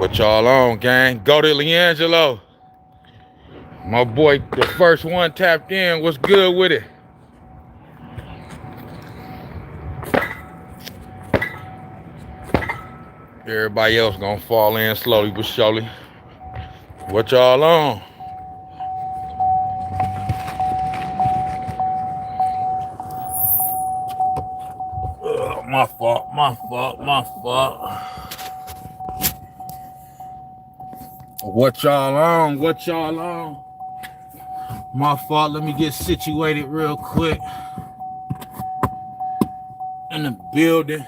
What y'all on, gang? Go to Leangelo. My boy, the first one tapped in. What's good with it? Everybody else gonna fall in slowly but surely. What y'all on? My fault. What y'all on? My fault. Let me get situated real quick. In the building.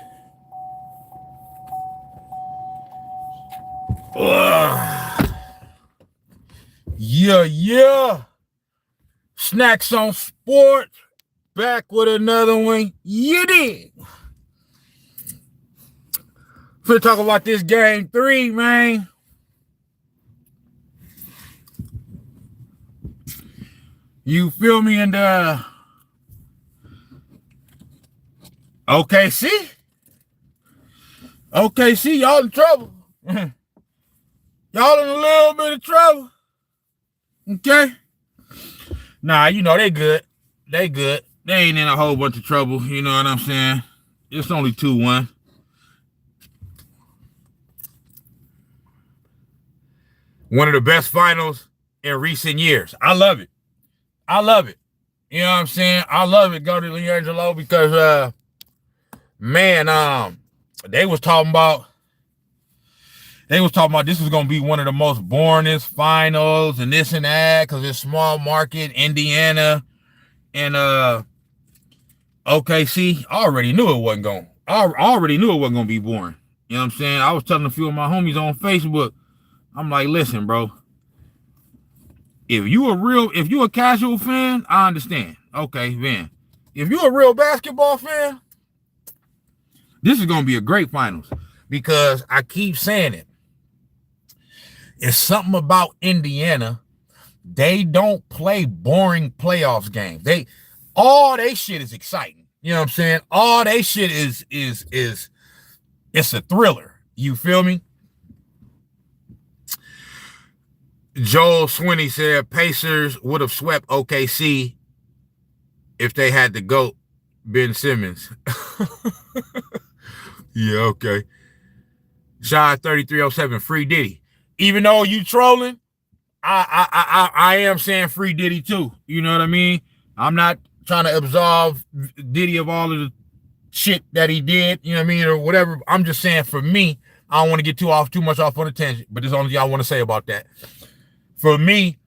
Yeah. Snacks on Sportz. Back with another one. You did. Finna talk about this game 3, man. You feel me? And OKC, y'all in trouble. Y'all in a little bit of trouble. Okay. Nah, you know they good. They ain't in a whole bunch of trouble. You know what I'm saying? It's only 2-1. One of the best finals in recent years. I love it. You know what I'm saying? I love it. Go to Leangelo because they was talking about this was gonna be one of the most boringest finals and this and that because it's small market, Indiana, and OKC. I already knew it wasn't gonna be boring. You know what I'm saying? I was telling a few of my homies on Facebook, I'm like, listen, bro. If you a casual fan, I understand. Okay, then. If you a real basketball fan, this is gonna be a great finals because I keep saying it. It's something about Indiana. They don't play boring playoffs games. All they shit is exciting. You know what I'm saying? All they shit is it's a thriller. You feel me? Joel Swinney said Pacers would have swept OKC if they had the GOAT, Ben Simmons. Yeah, okay. Shot 3307, free Diddy. Even though you trolling, I am saying free Diddy too. You know what I mean? I'm not trying to absolve Diddy of all of the shit that he did, you know what I mean, or whatever. I'm just saying for me, I don't want to get too much off on a tangent, but there's only thing I want to say about that. For me,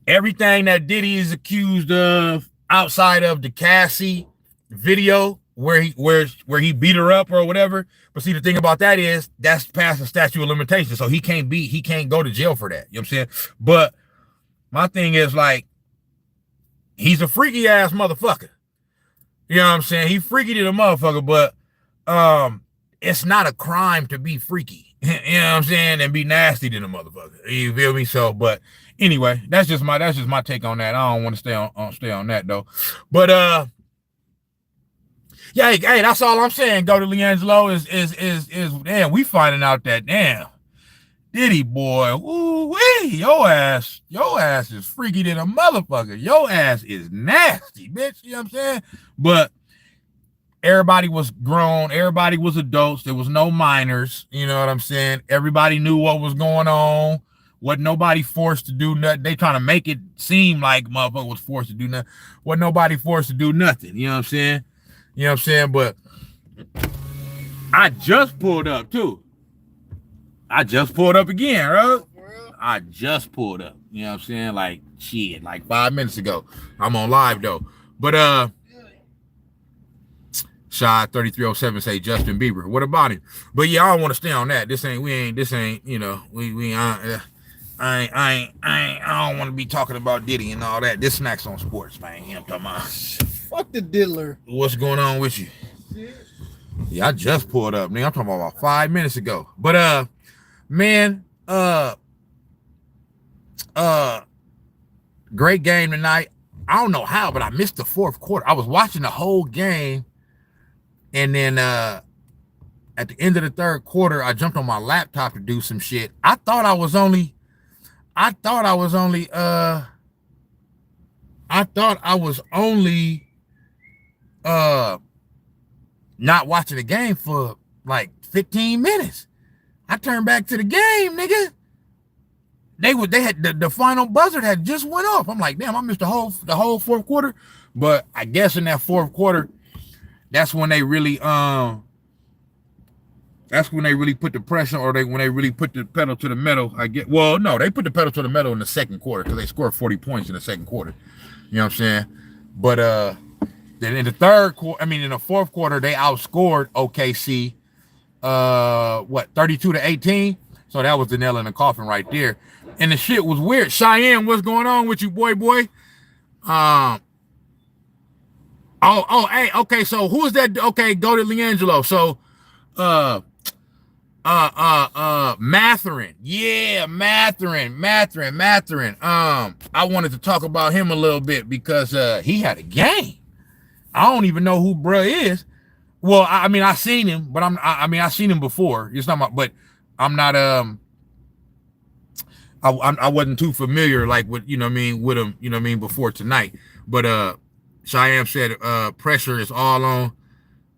everything that Diddy is accused of outside of the Cassie video where he beat her up or whatever. But see, the thing about that is that's past the statute of limitations. So he can't go to jail for that. You know what I'm saying? But my thing is like, he's a freaky ass motherfucker. You know what I'm saying? He freaky to the motherfucker, but it's not a crime to be freaky. You know what I'm saying? And be nasty to the motherfucker. You feel me? So, but anyway, that's just my take on that. I don't want to stay on that though. But yeah, hey, that's all I'm saying. Go to Leangelo is damn, we finding out that damn Diddy boy, woo-wee, your ass is freaky than a motherfucker. Your ass is nasty, bitch. You know what I'm saying? But everybody was grown. Everybody was adults. There was no minors. You know what I'm saying? Everybody knew what was going on. Wasn't nobody forced to do nothing. They trying to make it seem like motherfucker was forced to do nothing. Wasn't nobody forced to do nothing. You know what I'm saying? You know what I'm saying? But I just pulled up too. I just pulled up again, bro. I just pulled up. You know what I'm saying? Like shit, like 5 minutes ago. I'm on live though. But Shot 3307 say Justin Bieber. What about him? But yeah, I don't want to stay on that. This ain't, you know, I don't want to be talking about Diddy and all that. This Snacks on Sportz, man. You know what I'm talking about? Fuck the diddler. What's going on with you? Yeah, I just pulled up, nigga. I'm talking about 5 minutes ago. But man, great game tonight. I don't know how, but I missed the fourth quarter. I was watching the whole game. And then at the end of the third quarter, I jumped on my laptop to do some shit. I thought I was only not watching the game for like 15 minutes. I turned back to the game, nigga. They had the final buzzer had just went off. I'm like, damn, I missed the whole fourth quarter. But I guess in that fourth quarter, that's when they really put the pressure, or when they really put the pedal to the metal. They put the pedal to the metal in the second quarter because they scored 40 points in the second quarter. You know what I'm saying? But then in the fourth quarter, they outscored OKC 32-18. So that was the nail in the coffin right there. And the shit was weird. Cheyenne, what's going on with you, boy? Hey, okay, so who is that? Okay, go to Leangelo. So Matherin. Yeah, Matherin. I wanted to talk about him a little bit because he had a game. I don't even know who bruh is. Well, I seen him, but I seen him before. It's not but I'm not I wasn't too familiar like with with him, before tonight. But Cheyenne said pressure is all on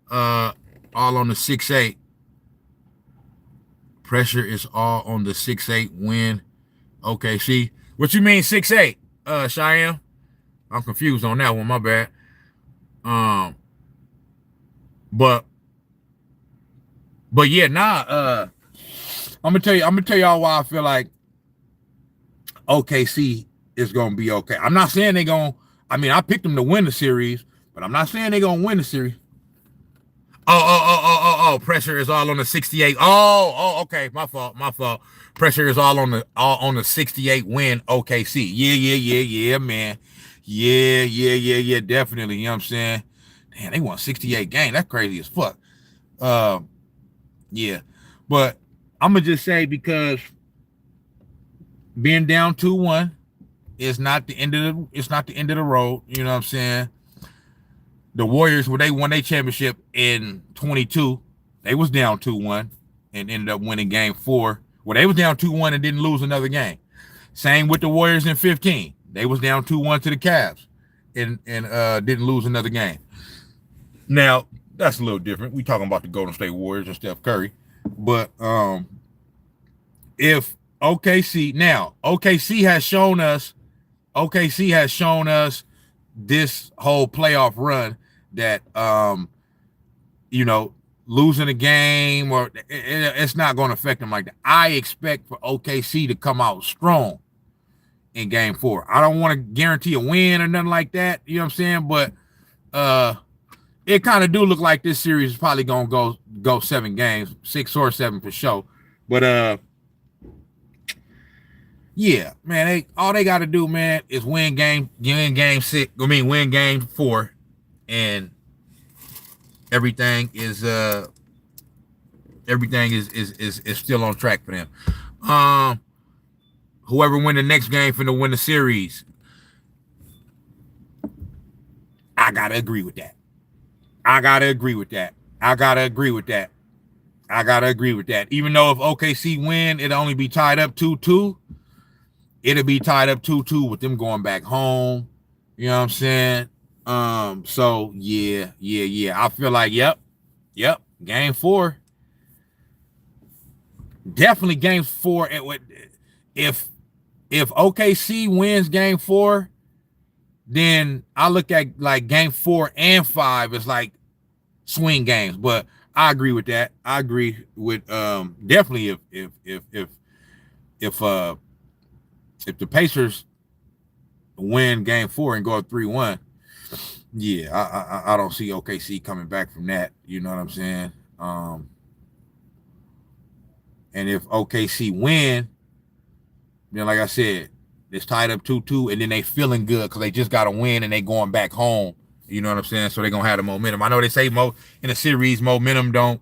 the 6-8. Pressure is all on the 6-8 win. Okay, see what you mean 6-8, Cheyenne? I'm confused on that one. My bad. But yeah, I'm gonna tell y'all why I feel like OKC is gonna be okay. I'm not saying they're gonna. I picked them to win the series, but I'm not saying they're gonna win the series. Oh, pressure is all on the 68. Okay, my fault. Pressure is all on the 68 win OKC. Yeah, man. Yeah, definitely. You know what I'm saying? Damn, they won 68 games. That's crazy as fuck. Yeah. But I'm gonna just say, because being down 2-1 is not the end of the road. You know what I'm saying? The Warriors, when they won their championship in 22, they was down 2-1 and ended up winning game 4. Well, they was down 2-1 and didn't lose another game. Same with the Warriors in 15. They was down 2-1 to the Cavs and didn't lose another game. Now, that's a little different. We talking about the Golden State Warriors and Steph Curry. But if OKC has shown us this whole playoff run that losing a game or it's not going to affect them like that. I expect for OKC to come out strong in game 4. I don't want to guarantee a win or nothing like that. You know what I'm saying? But it kind of do look like this series is probably going to go 7 games, 6 or 7 for sure. But yeah, man, all they got to do, man, is win game 6. Win game 4, and everything is still on track for them. Whoever win the next game finna win the series. I gotta agree with that. Even though if OKC win, it'll only be tied up 2-2. It'll be tied up 2-2 with them going back home. You know what I'm saying? So yeah. I feel like, yep. Game 4. Definitely game 4. If OKC wins game 4, then I look at like game 4 and 5 as like swing games. But I agree with that. I agree with definitely if the Pacers win game 4 and go up 3-1, yeah, I don't see OKC coming back from that. You know what I'm saying? And if OKC win, then like I said, it's tied up 2-2, and then they feeling good because they just got to win and they going back home. You know what I'm saying? So they're gonna have the momentum. I know they say in a series, momentum don't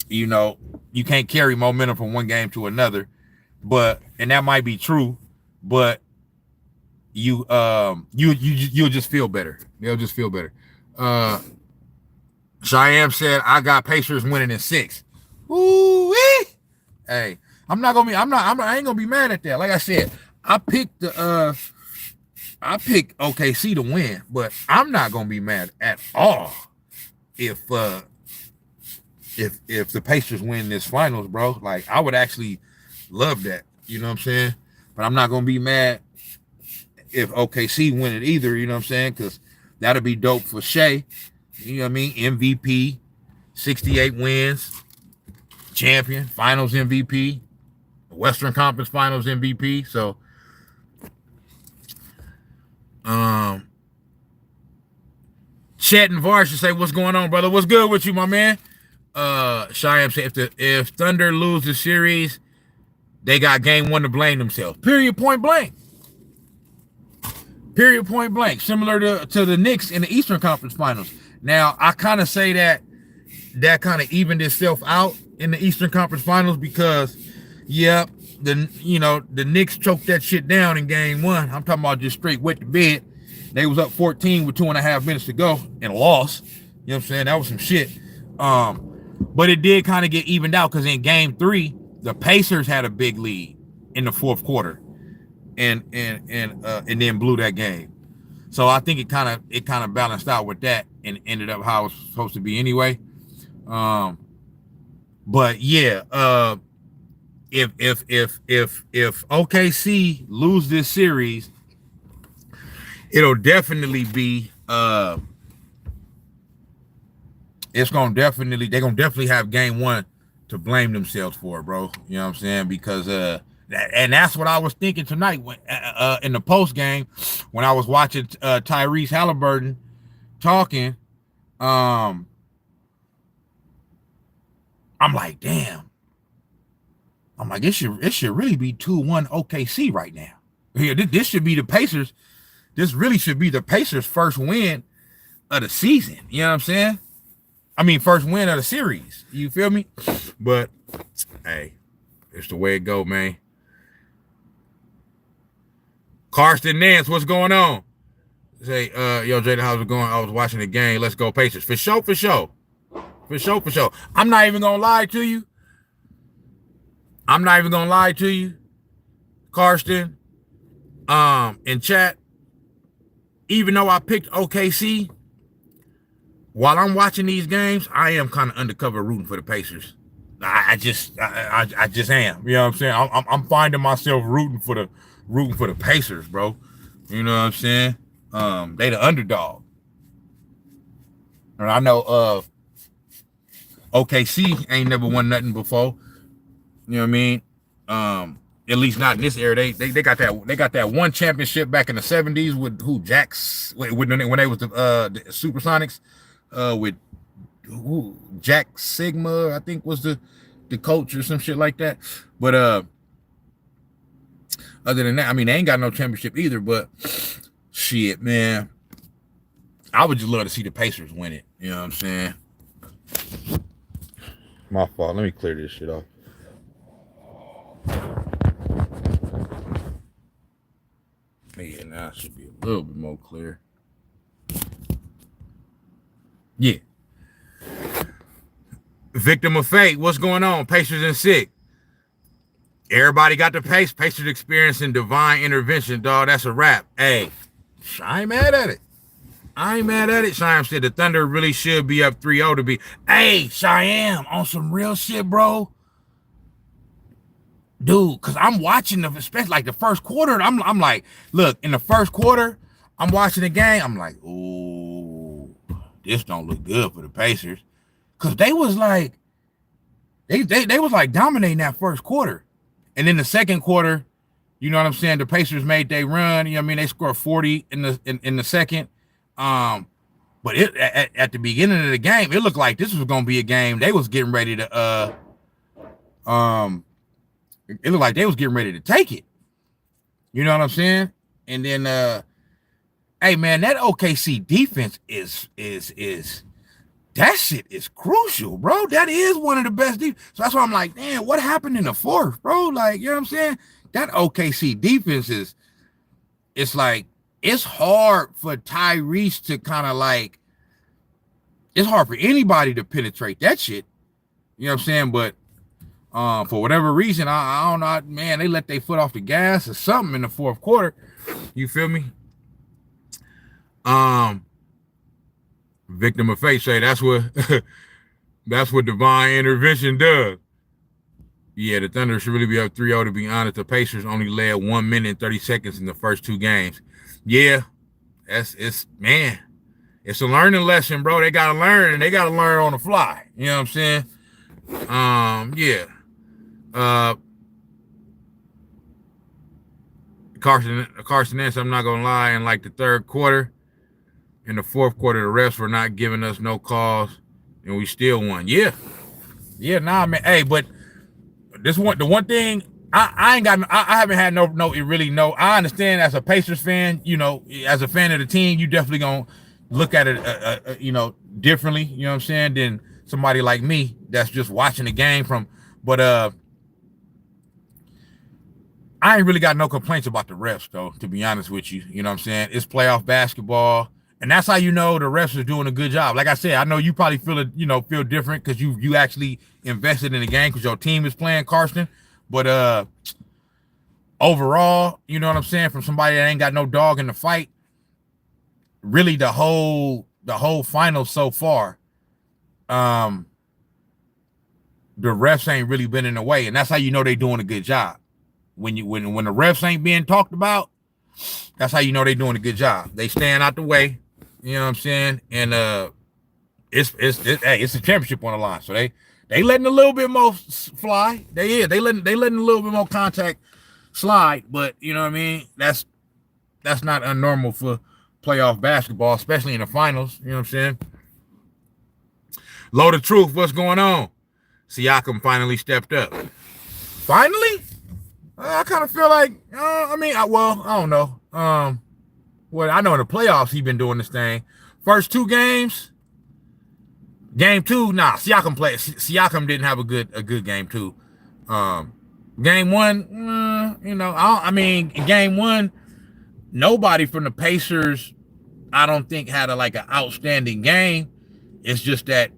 you can't carry momentum from one game to another, and that might be true, but you'll just feel better. They'll just feel better. Cheyenne said, I got Pacers winning in 6. Ooh-wee. Hey, I ain't gonna be mad at that. Like I said, I picked OKC to win, but I'm not gonna be mad at all if the Pacers win this finals, bro. Like, I would actually love that. You know what I'm saying? But I'm not gonna be mad if OKC win it either. You know what I'm saying? Because that'll be dope for Shea. You know what I mean? MVP, 68 wins, champion, finals MVP, Western Conference Finals MVP. So, Chet and Var should say, what's going on, brother? What's good with you, my man? Cheyenne said, if Thunder lose the series, they got game 1 to blame themselves. Period, point blank. Period, point blank. Similar to the Knicks in the Eastern Conference Finals. Now, I kind of say that kind of evened itself out in the Eastern Conference Finals because, yeah, the Knicks choked that shit down in game 1. I'm talking about just straight wet to bed. They was up 14 with 2.5 minutes to go and lost. You know what I'm saying? That was some shit. But it did kind of get evened out because in game 3, the Pacers had a big lead in the fourth quarter and then blew that game. So I think it kind of balanced out with that and ended up how it was supposed to be anyway. But yeah, if OKC lose this series, it'll definitely be they're gonna definitely have game 1 to blame themselves for, bro. You know what I'm saying? Because and that's what I was thinking tonight when in the post game when I was watching Tyrese Haliburton talking. I'm like, damn. I'm like, it should really be 2-1 OKC right now. Here, this should be the Pacers. This really should be the Pacers' first win of the season. You know what I'm saying? I mean, first win of the series. You feel me? But hey, it's the way it go, man. Karsten Nance, what's going on? Say, yo, Jada, how's it going? I was watching the game. Let's go Pacers. For sure. I'm not even gonna lie to you. Karsten. In chat, even though I picked OKC, while I'm watching these games, I am kind of undercover rooting for the Pacers. I just am. You know what I'm saying? I'm finding myself rooting for the Pacers, bro. You know what I'm saying? They the underdog. And I know OKC ain't never won nothing before. You know what I mean? At least not in this era. They got that one championship back in the 70s with when they was the Supersonics, with Jack Sigma, I think was the coach or some shit like that. But other than that, I mean, they ain't got no championship either. But shit, man, I would just love to see the Pacers win it. You know what I'm saying? My fault. Let me clear this shit off. Yeah, now it should be a little bit more clear. Yeah. Victim of fate. What's going on? Pacers and sick. Everybody got the pace. Pacers experiencing divine intervention, dog. That's a wrap. Hey, I ain't mad at it. Cheyenne said the Thunder really should be up 3-0 to be. Hey, Cheyenne, on some real shit, bro. Dude, because I'm watching especially like the first quarter. I'm like, look, in the first quarter, I'm watching the game. I'm like, ooh, this don't look good for the Pacers. Because they was like, they was like dominating that first quarter. And then the second quarter, you know what I'm saying? The Pacers made their run. You know what I mean? They scored 40 in the second. But at the beginning of the game, it looked like this was gonna be a game. They was getting ready to it looked like they was getting ready to take it. You know what I'm saying? And then hey man, that OKC defense is that shit is crucial, bro. That is one of the best defense. So that's why I'm like, damn, what happened in the fourth, bro? Like, you know what I'm saying? That OKC defense it's like, it's hard for Tyrese to kind of like it's hard for anybody to penetrate that shit. You know what I'm saying? But for whatever reason, I don't know, man, they let their foot off the gas or something in the fourth quarter. You feel me? Victim of fate say that's what that's what divine intervention does. Yeah, the Thunder should really be up 3-0 to be honest. The Pacers only led 1 minute and 30 seconds in the first 2 games. Yeah, it's a learning lesson, bro. They gotta learn, and they gotta learn on the fly. You know what I'm saying? Yeah. Carson Nance, I'm not gonna lie, in like the third quarter, in the fourth quarter, the refs were not giving us no calls, and we still won. Yeah, nah, man. Hey, but the one thing I haven't had I understand as a Pacers fan, you know, as a fan of the team, you definitely gonna look at it, you know, differently. You know what I'm saying? Than somebody like me that's just watching the game from. But I ain't really got no complaints about the refs, though, to be honest with you. You know what I'm saying? It's playoff basketball, and that's how you know the refs are doing a good job. Like I said, I know you probably feel different because you actually invested in the game because your team is playing, Carson. But overall, you know what I'm saying, from somebody that ain't got no dog in the fight, really the whole final so far, the refs ain't really been in the way, and that's how you know they doing a good job. When the refs ain't being talked about, that's how you know they doing a good job. They staying out the way, you know what I'm saying? And it's a championship on the line, so they letting a little bit more fly. They letting a little bit more contact slide, but you know what I mean? That's not unnormal for playoff basketball, especially in the finals. You know what I'm saying? Load of truth, what's going on? Siakam finally stepped up. Finally? I kind of feel like, I don't know. Well, I know in the playoffs he's been doing this thing. First 2 games, game 2, nah, Siakam didn't have a good game 2. Game 1, you know, game 1, nobody from the Pacers, I don't think had an outstanding game. It's just that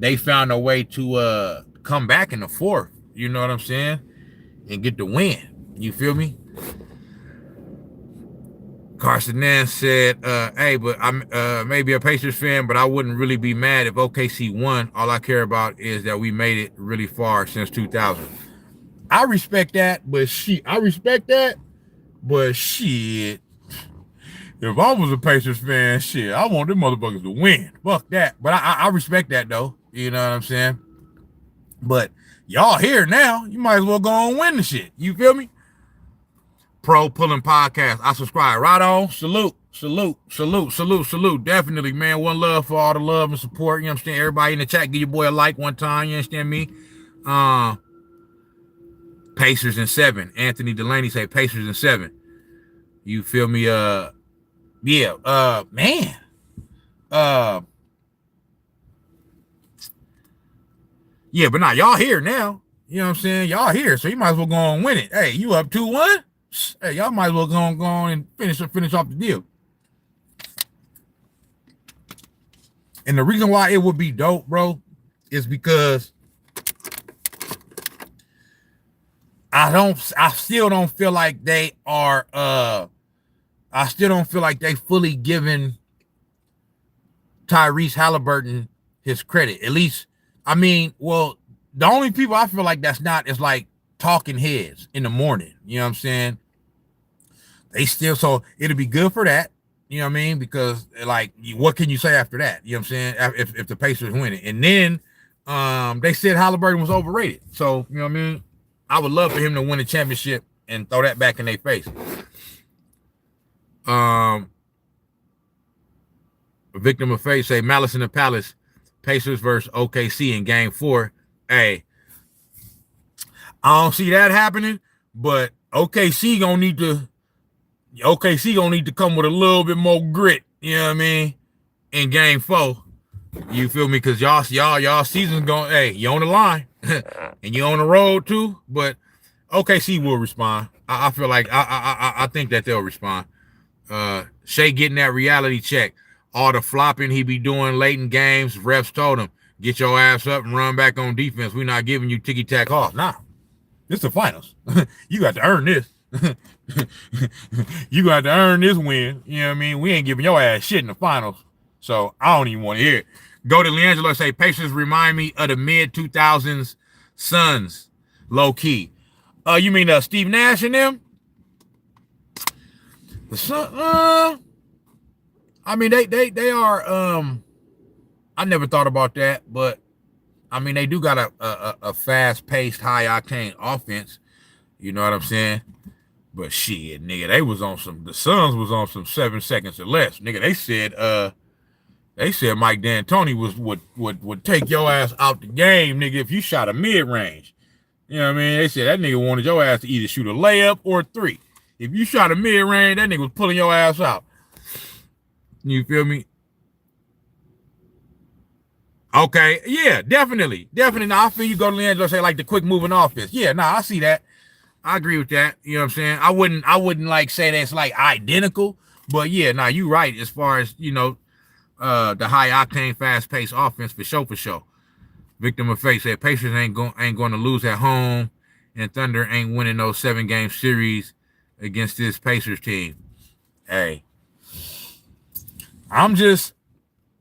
they found a way to come back in the fourth. You know what I'm saying? And get the win. You feel me? Carson Nance said, hey, but I'm maybe a Pacers fan, but I wouldn't really be mad if OKC won. All I care about is that we made it really far since 2000. I respect that, but shit. If I was a Pacers fan, shit, I want them motherfuckers to win. Fuck that. But I respect that, though. You know what I'm saying? But y'all here now. You might as well go on and win the shit. You feel me? Pro Pulling Podcast. I subscribe. Right on. Salute. Definitely, man. One love for all the love and support. You understand? Everybody in the chat, give your boy a like one time. You understand me? Pacers in 7. Anthony Delaney say Pacers in 7. You feel me? Man. Yeah, but now y'all here now. You know what I'm saying? Y'all here, so you might as well go on and win it. Hey, you up 2-1? Hey, y'all might as well go on and finish off the deal. And the reason why it would be dope, bro, is because I still don't feel like they are I still don't feel like they fully given Tyrese Haliburton his credit. At least, the only people I feel like that's not is like talking heads in the morning. You know what I'm saying? So it'll be good for that. You know what I mean? Because what can you say after that? You know what I'm saying? If the Pacers win it. And then they said Haliburton was overrated. So, you know what I mean? I would love for him to win a championship and throw that back in their face. Victim of fate say Malice in the Palace, Pacers versus OKC in game 4. Hey, I don't see that happening, but OKC gonna need to come with a little bit more grit, you know what I mean, in game 4. You feel me? Because y'all season's going, hey, you on the line and you on the road too, but OKC will respond. I feel like I think that they'll respond. Shea getting that reality check. all the flopping he be doing late in games, refs told him, get your ass up and run back on defense. We're not giving you ticky-tack off. Nah, this is the finals. You got to earn this. You got to earn this win. You know what I mean? We ain't giving your ass shit in the finals. So I don't even want to hear it. Go to Leangelo, say, Pacers remind me of the mid-2000s Suns, low-key. You mean Steve Nash and them? The Sun, I mean, they are, I never thought about that, but, I mean, they do got a fast-paced, high-octane offense. You know what I'm saying? But shit, nigga, the Suns was on some 7 seconds or less. Nigga, they said Mike D'Antoni would take your ass out the game, nigga, if you shot a mid-range. You know what I mean? They said that nigga wanted your ass to either shoot a layup or 3. If you shot a mid-range, that nigga was pulling your ass out. You feel me? Okay, yeah, definitely. Now, I feel you go to Leandro, say like the quick moving offense. Yeah, I see that. I agree with that. You know what I'm saying? I wouldn't like say that's like identical, but yeah, you right as far as, you know, the high octane, fast paced offense for sure. Victim of fate said Pacers ain't going to lose at home, and Thunder ain't winning those 7-game series against this Pacers team. Hey,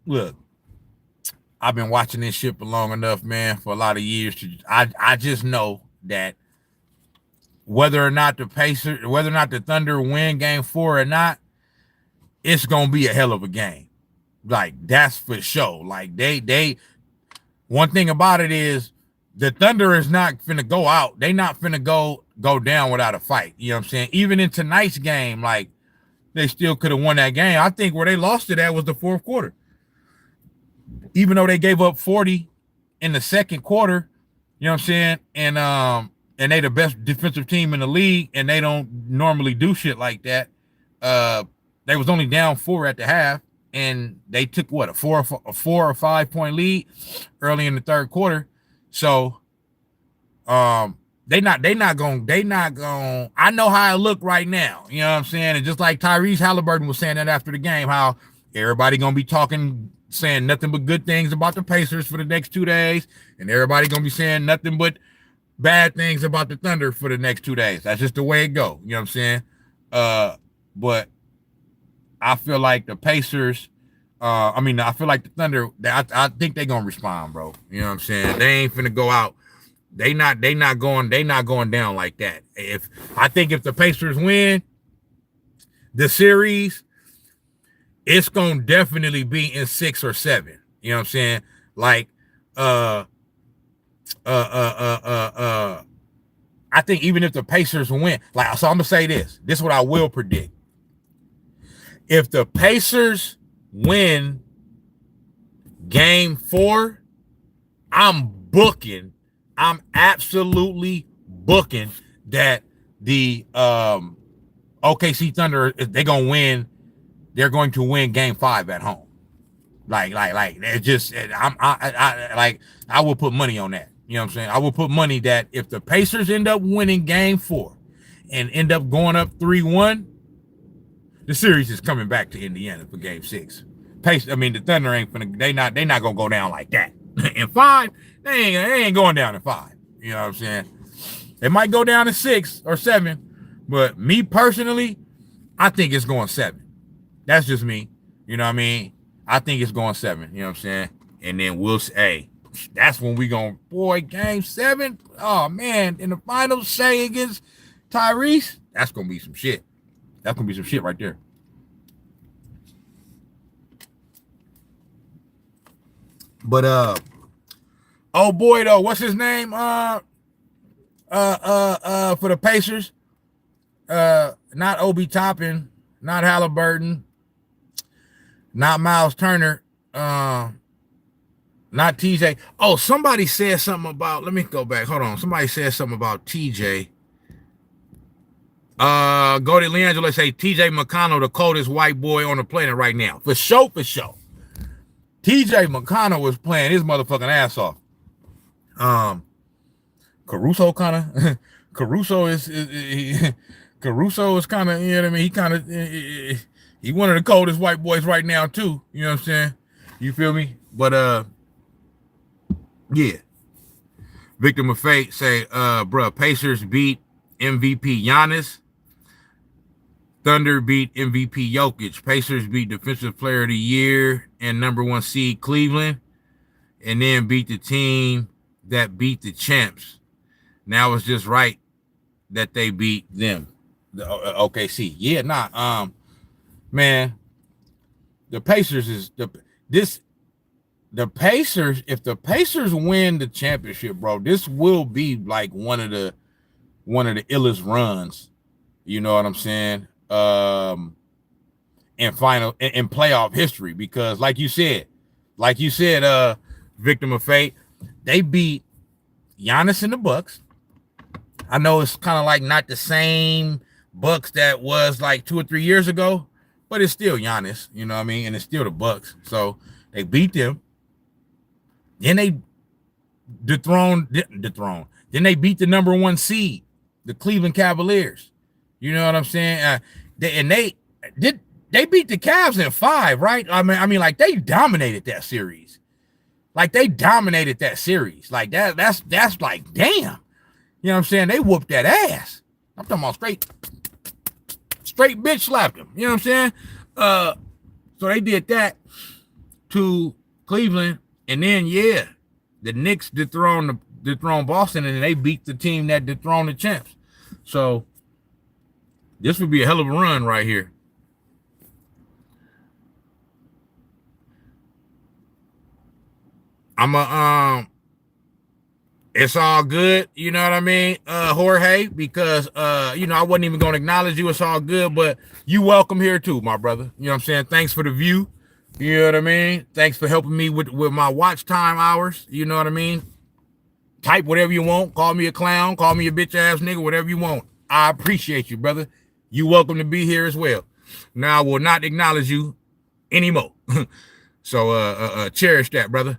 look, I've been watching this shit for long enough, man, for a lot of years. I just know that whether or not the Thunder win game 4 or not, it's going to be a hell of a game. Like, that's for sure. Like, one thing about it is the Thunder is not finna go out. They not finna go down without a fight. You know what I'm saying? Even in tonight's game, like, they still could have won that game. I think where they lost it at was the fourth quarter. Even though they gave up 40 in the second quarter, you know what I'm saying? And they the best defensive team in the league, and they don't normally do shit like that. They was only down 4 at the half, and they took what, a 4 or 5 point lead early in the third quarter. So they not going. I know how it look right now. You know what I'm saying? And just like Tyrese Haliburton was saying that after the game, how everybody gonna be saying nothing but good things about the Pacers for the next 2 days, and everybody gonna be saying nothing but bad things about the Thunder for the next 2 days. That's just the way it go. You know what I'm saying? But I feel like the Pacers, I feel like the Thunder, I think they're gonna respond, bro. You know what I'm saying? They ain't finna go out. They not going down like that. I think if the Pacers win the series, it's gonna definitely be in 6 or 7. You know what I'm saying? Like, I think even if the Pacers win, like, so I'm gonna say this. This is what I will predict. If the Pacers win game 4, I'm absolutely booking that the OKC Thunder, they're gonna win. They're going to win game 5 at home. Like it's just, I will put money on that. You know what I'm saying? I will put money that if the Pacers end up winning game 4 and end up going up 3-1, the series is coming back to Indiana for game 6. The Thunder ain't gonna, they not gonna go down like that. In 5, they ain't going down in 5. You know what I'm saying? It might go down to 6 or 7, but me personally, I think it's going 7. That's just me. You know what I mean? I think it's going 7. You know what I'm saying? And then we'll say, that's when we going, boy, game 7. Oh, man. In the finals, say against Tyrese, that's going to be some shit. That's going to be some shit right there. But, oh, boy, though, what's his name? For the Pacers? Not Obi Toppin, not Haliburton, not Miles Turner, not TJ. Oh, somebody said something about, let me go back. Hold on. Somebody said something about TJ. Go to Leangelo, say TJ McConnell, the coldest white boy on the planet right now. For sure. TJ McConnell was playing his motherfucking ass off. Caruso is kind of, you know what I mean? He kind of, He one of the coldest white boys right now too. You know what I'm saying? You feel me? But yeah. Victim of Fate say, bruh, Pacers beat MVP Giannis. Thunder beat MVP Jokic. Pacers beat Defensive Player of the Year and #1 seed Cleveland. And then beat the team that beat the champs. Now it's just right that they beat them. The OKC. Yeah, nah. Man, the Pacers is the Pacers. If the Pacers win the championship, bro, this will be like one of the illest runs. You know what I'm saying? In playoff history, because like you said, Victim of Fate, they beat Giannis and the Bucks. I know it's kind of like not the same Bucks that was like 2 or 3 years ago, but it's still Giannis, you know what I mean? And it's still the Bucks. So they beat them. Then they dethroned. Then they beat the #1 seed, the Cleveland Cavaliers. You know what I'm saying? They beat the Cavs in 5, right? I mean, like they dominated that series. Like that's like, damn. You know what I'm saying? They whooped that ass. I'm talking about straight bitch slapped them. You know what I'm saying? So they did that to Cleveland, and then yeah, the Knicks dethroned Boston, and they beat the team that dethroned the champs. So this would be a hell of a run right here. It's all good, you know what I mean, Jorge, because I wasn't even gonna acknowledge you. It's all good, but you welcome here too, my brother. You know what I'm saying? Thanks for the view. You know what I mean? Thanks for helping me with my watch time hours. You know what I mean? Type whatever you want. Call me a clown. Call me a bitch ass nigga. Whatever you want. I appreciate you, brother. You welcome to be here as well. Now I will not acknowledge you anymore. So cherish that, brother.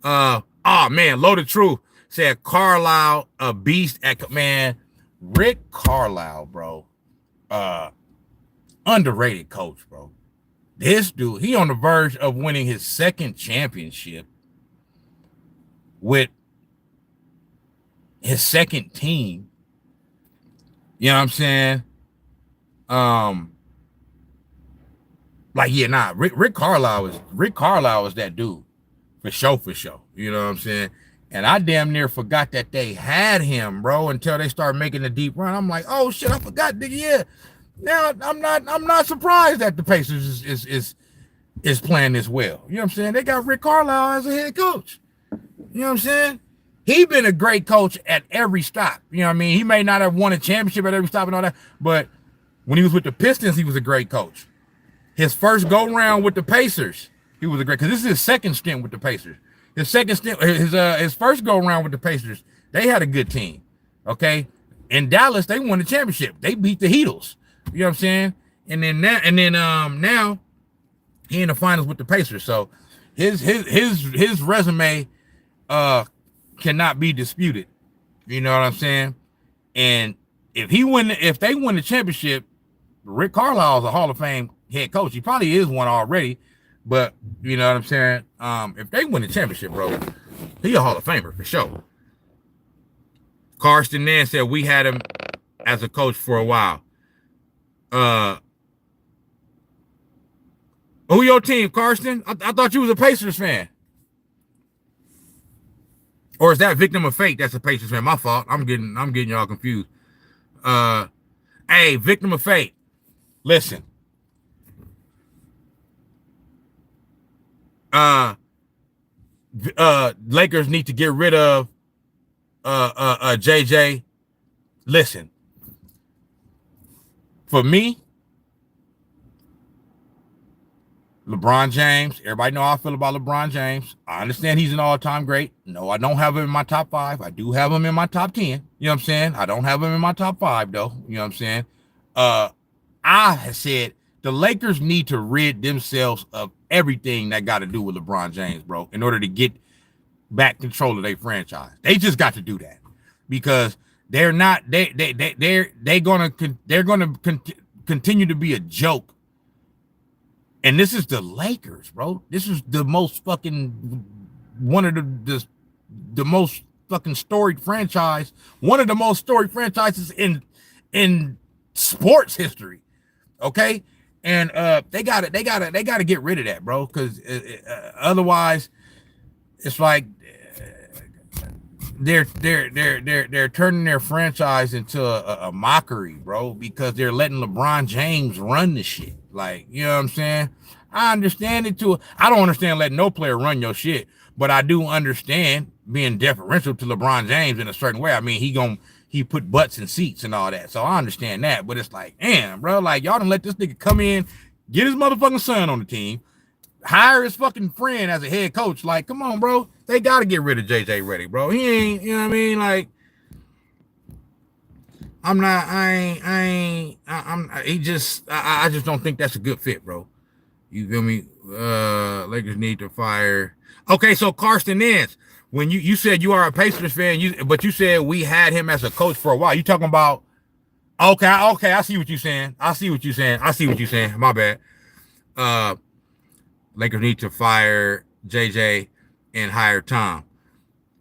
Oh man, Loaded Truth said Carlisle a beast man. Rick Carlisle, bro. Underrated coach, bro. This dude, he on the verge of winning his 2nd championship with his 2nd team. You know what I'm saying? Rick Carlisle is that dude for sure. You know what I'm saying? And I damn near forgot that they had him, bro, until they started making a deep run. I'm like, oh shit, I forgot, nigga. Yeah. Now I'm not surprised that the Pacers is playing this well. You know what I'm saying? They got Rick Carlisle as a head coach. You know what I'm saying? He been a great coach at every stop. You know what I mean? He may not have won a championship at every stop and all that, but when he was with the Pistons, he was a great coach. His first go round with the Pacers, he was a great, because this is his 2nd stint with the Pacers. His first go round with the Pacers, they had a good team. Okay, in Dallas, they won the championship. They beat the Heatles. You know what I'm saying? And then now he in the finals with the Pacers. So his resume cannot be disputed. You know what I'm saying? And if they win the championship, Rick Carlisle is a Hall of Fame head coach. He probably is one already, but you know what I'm saying? If they win the championship, bro, he a Hall of Famer for sure. Karsten Nan said we had him as a coach for a while. Who your team, Karsten? I thought you was a Pacers fan. Or is that Victim of Fate? That's a Pacers fan. My fault. I'm getting y'all confused. Hey, Victim of Fate. Listen. Lakers need to get rid of JJ. Listen. For me, LeBron James, everybody know how I feel about LeBron James. I understand he's an all-time great. No, I don't have him in my top 5. I do have him in my top 10. You know what I'm saying? I don't have him in my top 5, though. You know what I'm saying? I said the Lakers need to rid themselves of everything that got to do with LeBron James, bro, in order to get back control of their franchise. They just got to do that because they're not. They're gonna continue to be a joke And this is the Lakers, bro. This is the most fucking one of the most fucking storied franchise, one of the most storied franchises in sports history. Okay, and they got to get rid of that, bro, because otherwise, it's like they're turning their franchise into a mockery, bro, because they're letting LeBron James run the shit. Like, you know what I'm saying? I understand it too. I don't understand letting no player run your shit, but I do understand being deferential to LeBron James in a certain way. I mean, he put butts in seats and all that, so I understand that. But it's like, damn, bro, like y'all done let this nigga come in, get his motherfucking son on the team, hire his fucking friend as a head coach. Like, come on, bro. They got to get rid of JJ Redick, bro. He ain't, you know what I mean? Like, I just don't think that's a good fit, bro. You feel me? Lakers need to fire. Okay, so Carson Ince, when you said you are a Pacers fan, but you said we had him as a coach for a while. You talking about? Okay, I see what you're saying. My bad. Lakers need to fire JJ and hire Tom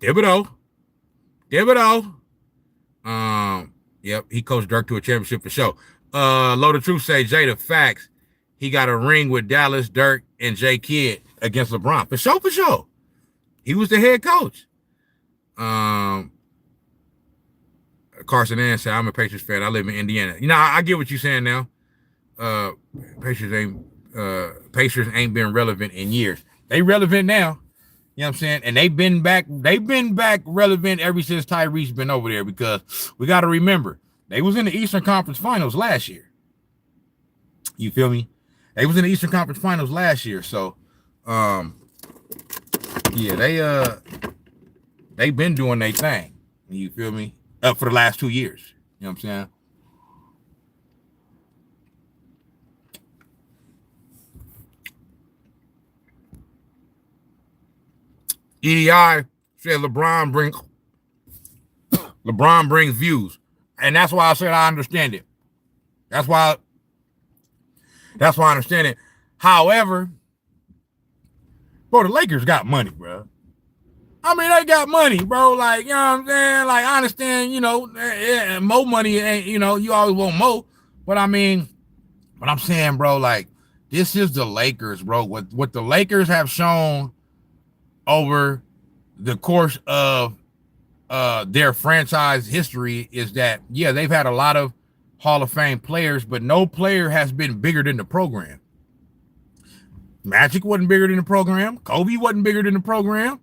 Thibodeau. Yep, he coached Dirk to a championship for sure. Load of Truth say Jada facts. He got a ring with Dallas, Dirk, and J Kidd against LeBron. For sure. He was the head coach. Carson Ann said, I'm a Patriots fan. I live in Indiana. You know, I get what you're saying now. Pacers ain't been relevant in years. They relevant now. You know what I'm saying? And they've been back relevant ever since Tyrese been over there, because we got to remember, they was in the Eastern Conference Finals last year. You feel me? They was in the Eastern Conference Finals last year. So, yeah, they been doing their thing. You feel me? For the last 2 years. You know what I'm saying? EDI said LeBron brings views. And that's why I said I understand it. That's why I understand it. However, bro, the Lakers got money, bro. I mean, they got money, bro. Like, you know what I'm saying? Like, I understand, you know, more money ain't, you know, you always want more. But I mean, what I'm saying, bro, like, this is the Lakers, bro. What the Lakers have shown over the course of their franchise history is that, yeah, they've had a lot of Hall of Fame players, but no player has been bigger than the program. Magic wasn't bigger than the program. Kobe wasn't bigger than the program.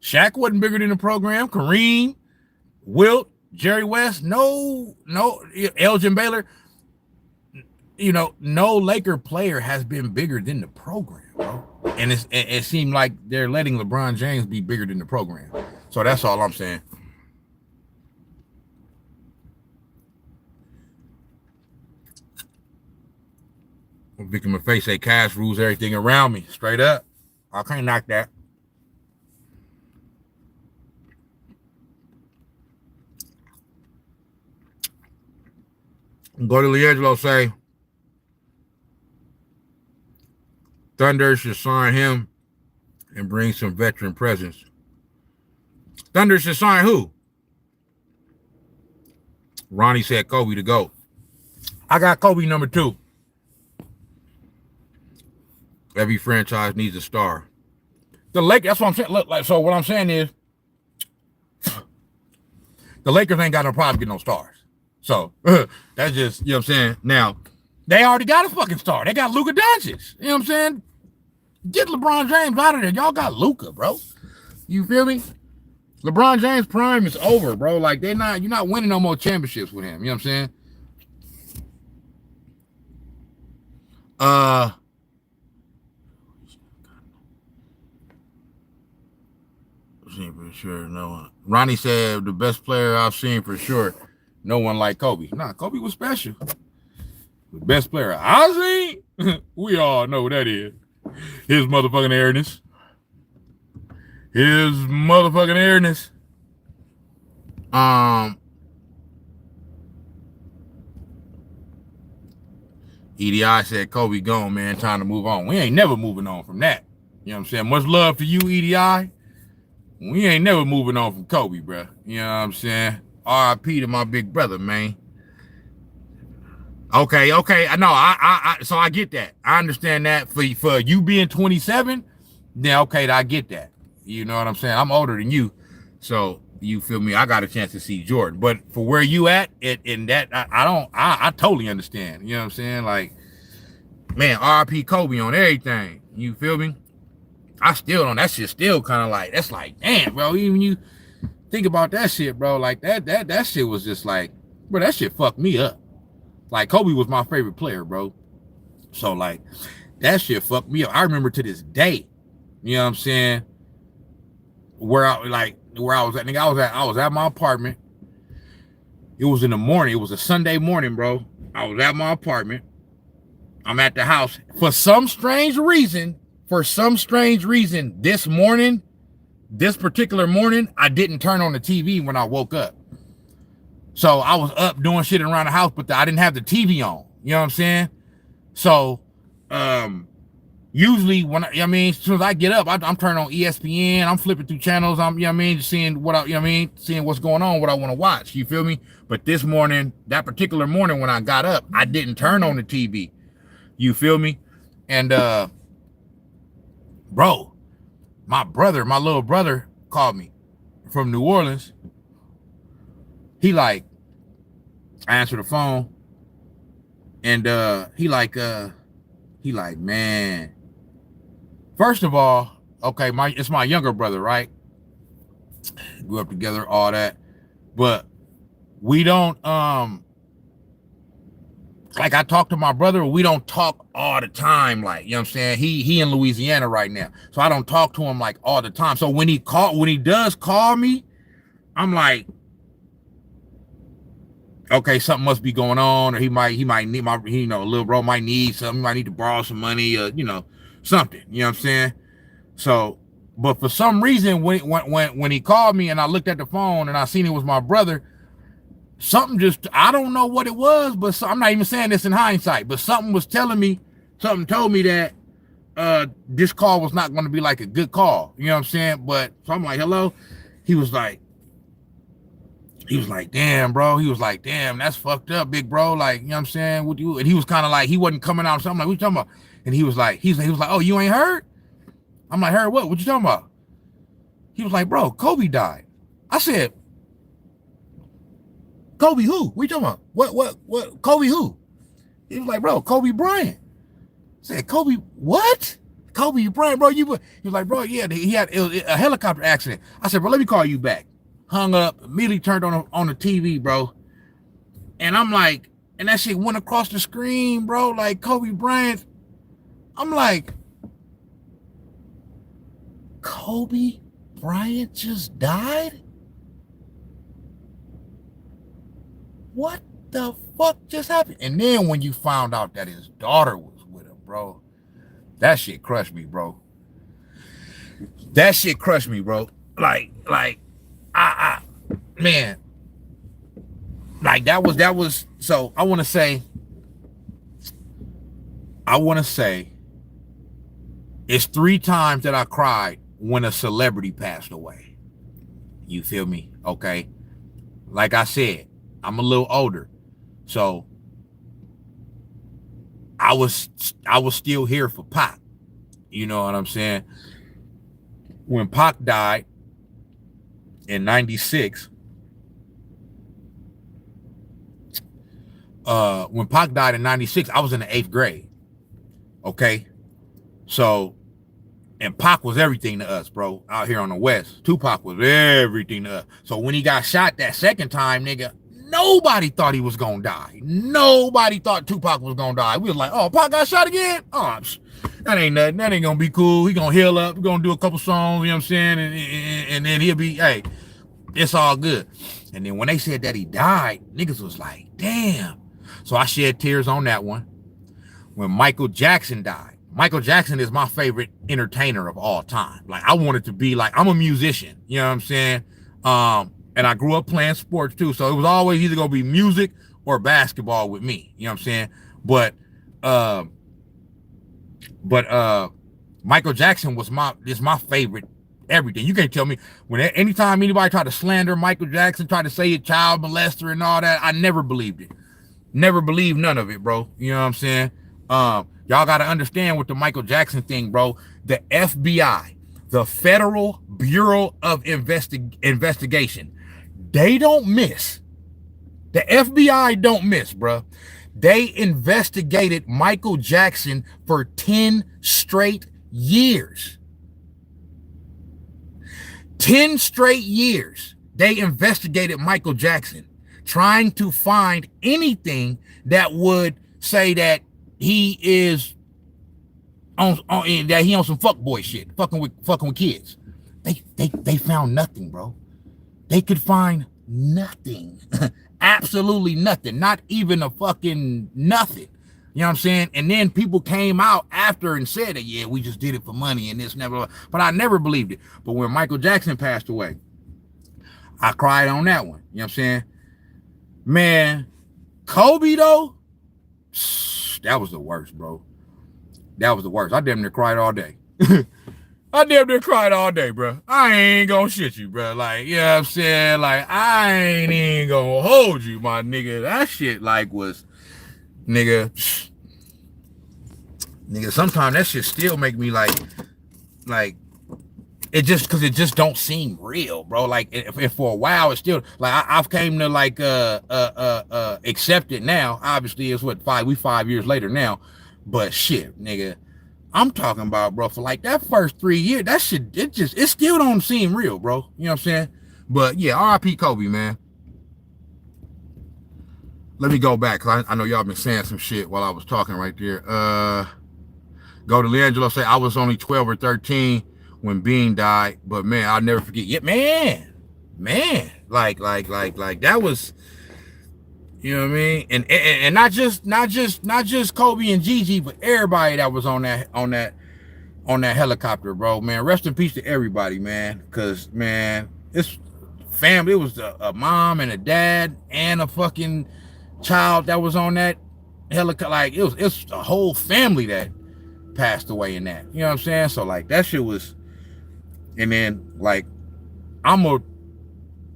Shaq wasn't bigger than the program. Kareem, Wilt, Jerry West, no, Elgin Baylor. You know, no Laker player has been bigger than the program, bro. And it seemed like they're letting LeBron James be bigger than the program. So that's all I'm saying. Victim of face say cash rules everything around me. Straight up. I can't knock that. Go to Liangelo say Thunder should sign him and bring some veteran presence. Thunder should sign who? Ronnie said Kobe to go. I got Kobe number 2. Every franchise needs a star. The Lakers, that's what I'm saying. Look, like, so what I'm saying is the Lakers ain't got no problem getting no stars. So that's just, you know what I'm saying? Now, they already got a fucking star. They got Luka Doncic. You know what I'm saying? Get LeBron James out of there. Y'all got Luka, bro. You feel me? LeBron James' prime is over, bro. Like, you're not winning no more championships with him. You know what I'm saying? For sure, no one. Ronnie said the best player I've seen for sure. No one like Kobe. Nah, Kobe was special. The best player I've seen, we all know who that is. His motherfucking airness. EDI said, Kobe gone, man. Time to move on. We ain't never moving on from that. You know what I'm saying? Much love to you, EDI. We ain't never moving on from Kobe, bro. You know what I'm saying? RIP to my big brother, man. Okay. No, so I get that. I understand that. For you being 27, then okay, I get that. You know what I'm saying? I'm older than you. So you feel me? I got a chance to see Jordan. But for where you at, in that, I totally understand. You know what I'm saying? Like, man, RIP Kobe on everything. You feel me? I still don't. That shit still kind of like, that's like, damn, bro. Even you think about that shit, bro. Like that shit was just like, bro, that shit fucked me up. Like, Kobe was my favorite player, bro. So like, that shit fucked me up. I remember to this day, you know what I'm saying, where I was at. Nigga, I was at my apartment. It was in the morning. It was a Sunday morning, bro. I was at my apartment. I'm at the house. For some strange reason, this particular morning, I didn't turn on the TV when I woke up. So I was up doing shit around the house, but I didn't have the TV on. You know what I'm saying? So usually when as soon as I get up, I'm turning on ESPN, I'm flipping through channels, seeing seeing what's going on, what I want to watch. You feel me? But this morning, that particular morning when I got up, I didn't turn on the TV. You feel me? And bro, my little brother called me from New Orleans. He like, I answered the phone, and he like, man, first of all, okay, it's my younger brother, right? Grew up together, all that, but we don't like, I talk to my brother, we don't talk all the time, like, you know what I'm saying? He in Louisiana right now, so I don't talk to him like all the time. So when he does call me, I'm like, okay, something must be going on, or he might need little bro might need something, he might need to borrow some money, or something, you know what I'm saying? So, but for some reason, when he called me and I looked at the phone and I seen it was my brother, something just, I don't know what it was, but I'm not even saying this in hindsight, but something told me that this call was not going to be like a good call, you know what I'm saying? But so I'm like, hello. He was like, damn, bro. He was like, damn, that's fucked up, big bro. Like, you know what I'm saying? What you? And he was kind of like, he wasn't coming out. So I'm like, what you talking about? And he was like, oh, you ain't heard? I'm like, heard what? What you talking about? He was like, bro, Kobe died. I said, Kobe who? What you talking about? What? Kobe who? He was like, bro, Kobe Bryant. I said, Kobe, what? Kobe Bryant, bro. He was like, bro, yeah, he had a helicopter accident. I said, bro, let me call you back. Hung up, immediately turned on the TV, bro. And I'm like, and that shit went across the screen, bro, like Kobe Bryant. I'm like, Kobe Bryant just died? What the fuck just happened? And then when you found out that his daughter was with him, bro, that shit crushed me, bro. That shit crushed me, bro. Like, man, like that was, so I want to say it's 3 times that I cried when a celebrity passed away. You feel me? Okay. Like I said, I'm a little older, so I was still here for Pac. You know what I'm saying? When Pac died in 96, when Pac died in 96, I was in the 8th grade. Okay. So, and Pac was everything to us, bro, out here on the West. Tupac was everything to us. So when he got shot that second time, nigga, nobody thought he was gonna die. Nobody thought Tupac was gonna die. We was like, oh, Pac got shot again? Oh, that ain't nothing. That ain't gonna be cool. He gonna heal up. We're gonna do a couple songs, you know what I'm saying? And then he'll be, hey, it's all good. And then when they said that he died, niggas was like, damn. So I shed tears on that one. When Michael Jackson died, Michael Jackson is my favorite entertainer of all time. Like, I wanted to be like, I'm a musician, you know what I'm saying? And I grew up playing sports too. So it was always either gonna be music or basketball with me, you know what I'm saying? But Uh, but Michael Jackson is my favorite everything. You can't tell me anytime anybody tried to slander Michael Jackson, tried to say a child molester and all that, I never believed it. Never believed none of it, bro. You know what I'm saying? Y'all got to understand with the Michael Jackson thing, bro. The FBI, the Federal Bureau of Investigation, they don't miss. The FBI don't miss, bro. They investigated Michael Jackson for 10 straight years. 10 straight years. They investigated Michael Jackson, trying to find anything that would say that he is on some fuckboy shit, fucking with kids. They found nothing, bro. They could find nothing. Absolutely nothing. Not even a fucking nothing. You know what I'm saying? And then people came out after and said that, yeah, we just did it for money and this never. But I never believed it. But when Michael Jackson passed away, I cried on that one. You know what I'm saying? Man, Kobe, though, that was the worst, bro. That was the worst. I damn near cried all day. I damn near cried all day, bro. I ain't gonna shit you, bro. Like, you know what I'm saying? Like, I ain't even gonna hold you, my nigga. That shit, like, was, nigga, sometimes that shit still make me, like, it just, because it just don't seem real, bro. Like, if for a while, it's still, like, I've came to, like, accept it now. Obviously, it's what, 5 years later now. But shit, nigga, I'm talking about, bro, for like that first 3 years, that shit, it still don't seem real, bro. You know what I'm saying? But yeah, R.I.P. Kobe, man. Let me go back, because I know y'all been saying some shit while I was talking right there. Go to Leangelo, say I was only 12 or 13 when Bean died, but man, I'll never forget. Yeah, man, like that was, you know what I mean? And not just Kobe and Gigi, but everybody that was on that helicopter, bro. Man, rest in peace to everybody, man. Cause man, it's family. It was a mom and a dad and a fucking child that was on that helicopter. Like it's a whole family that passed away in that. You know what I'm saying? So like that shit was. And then like I'm a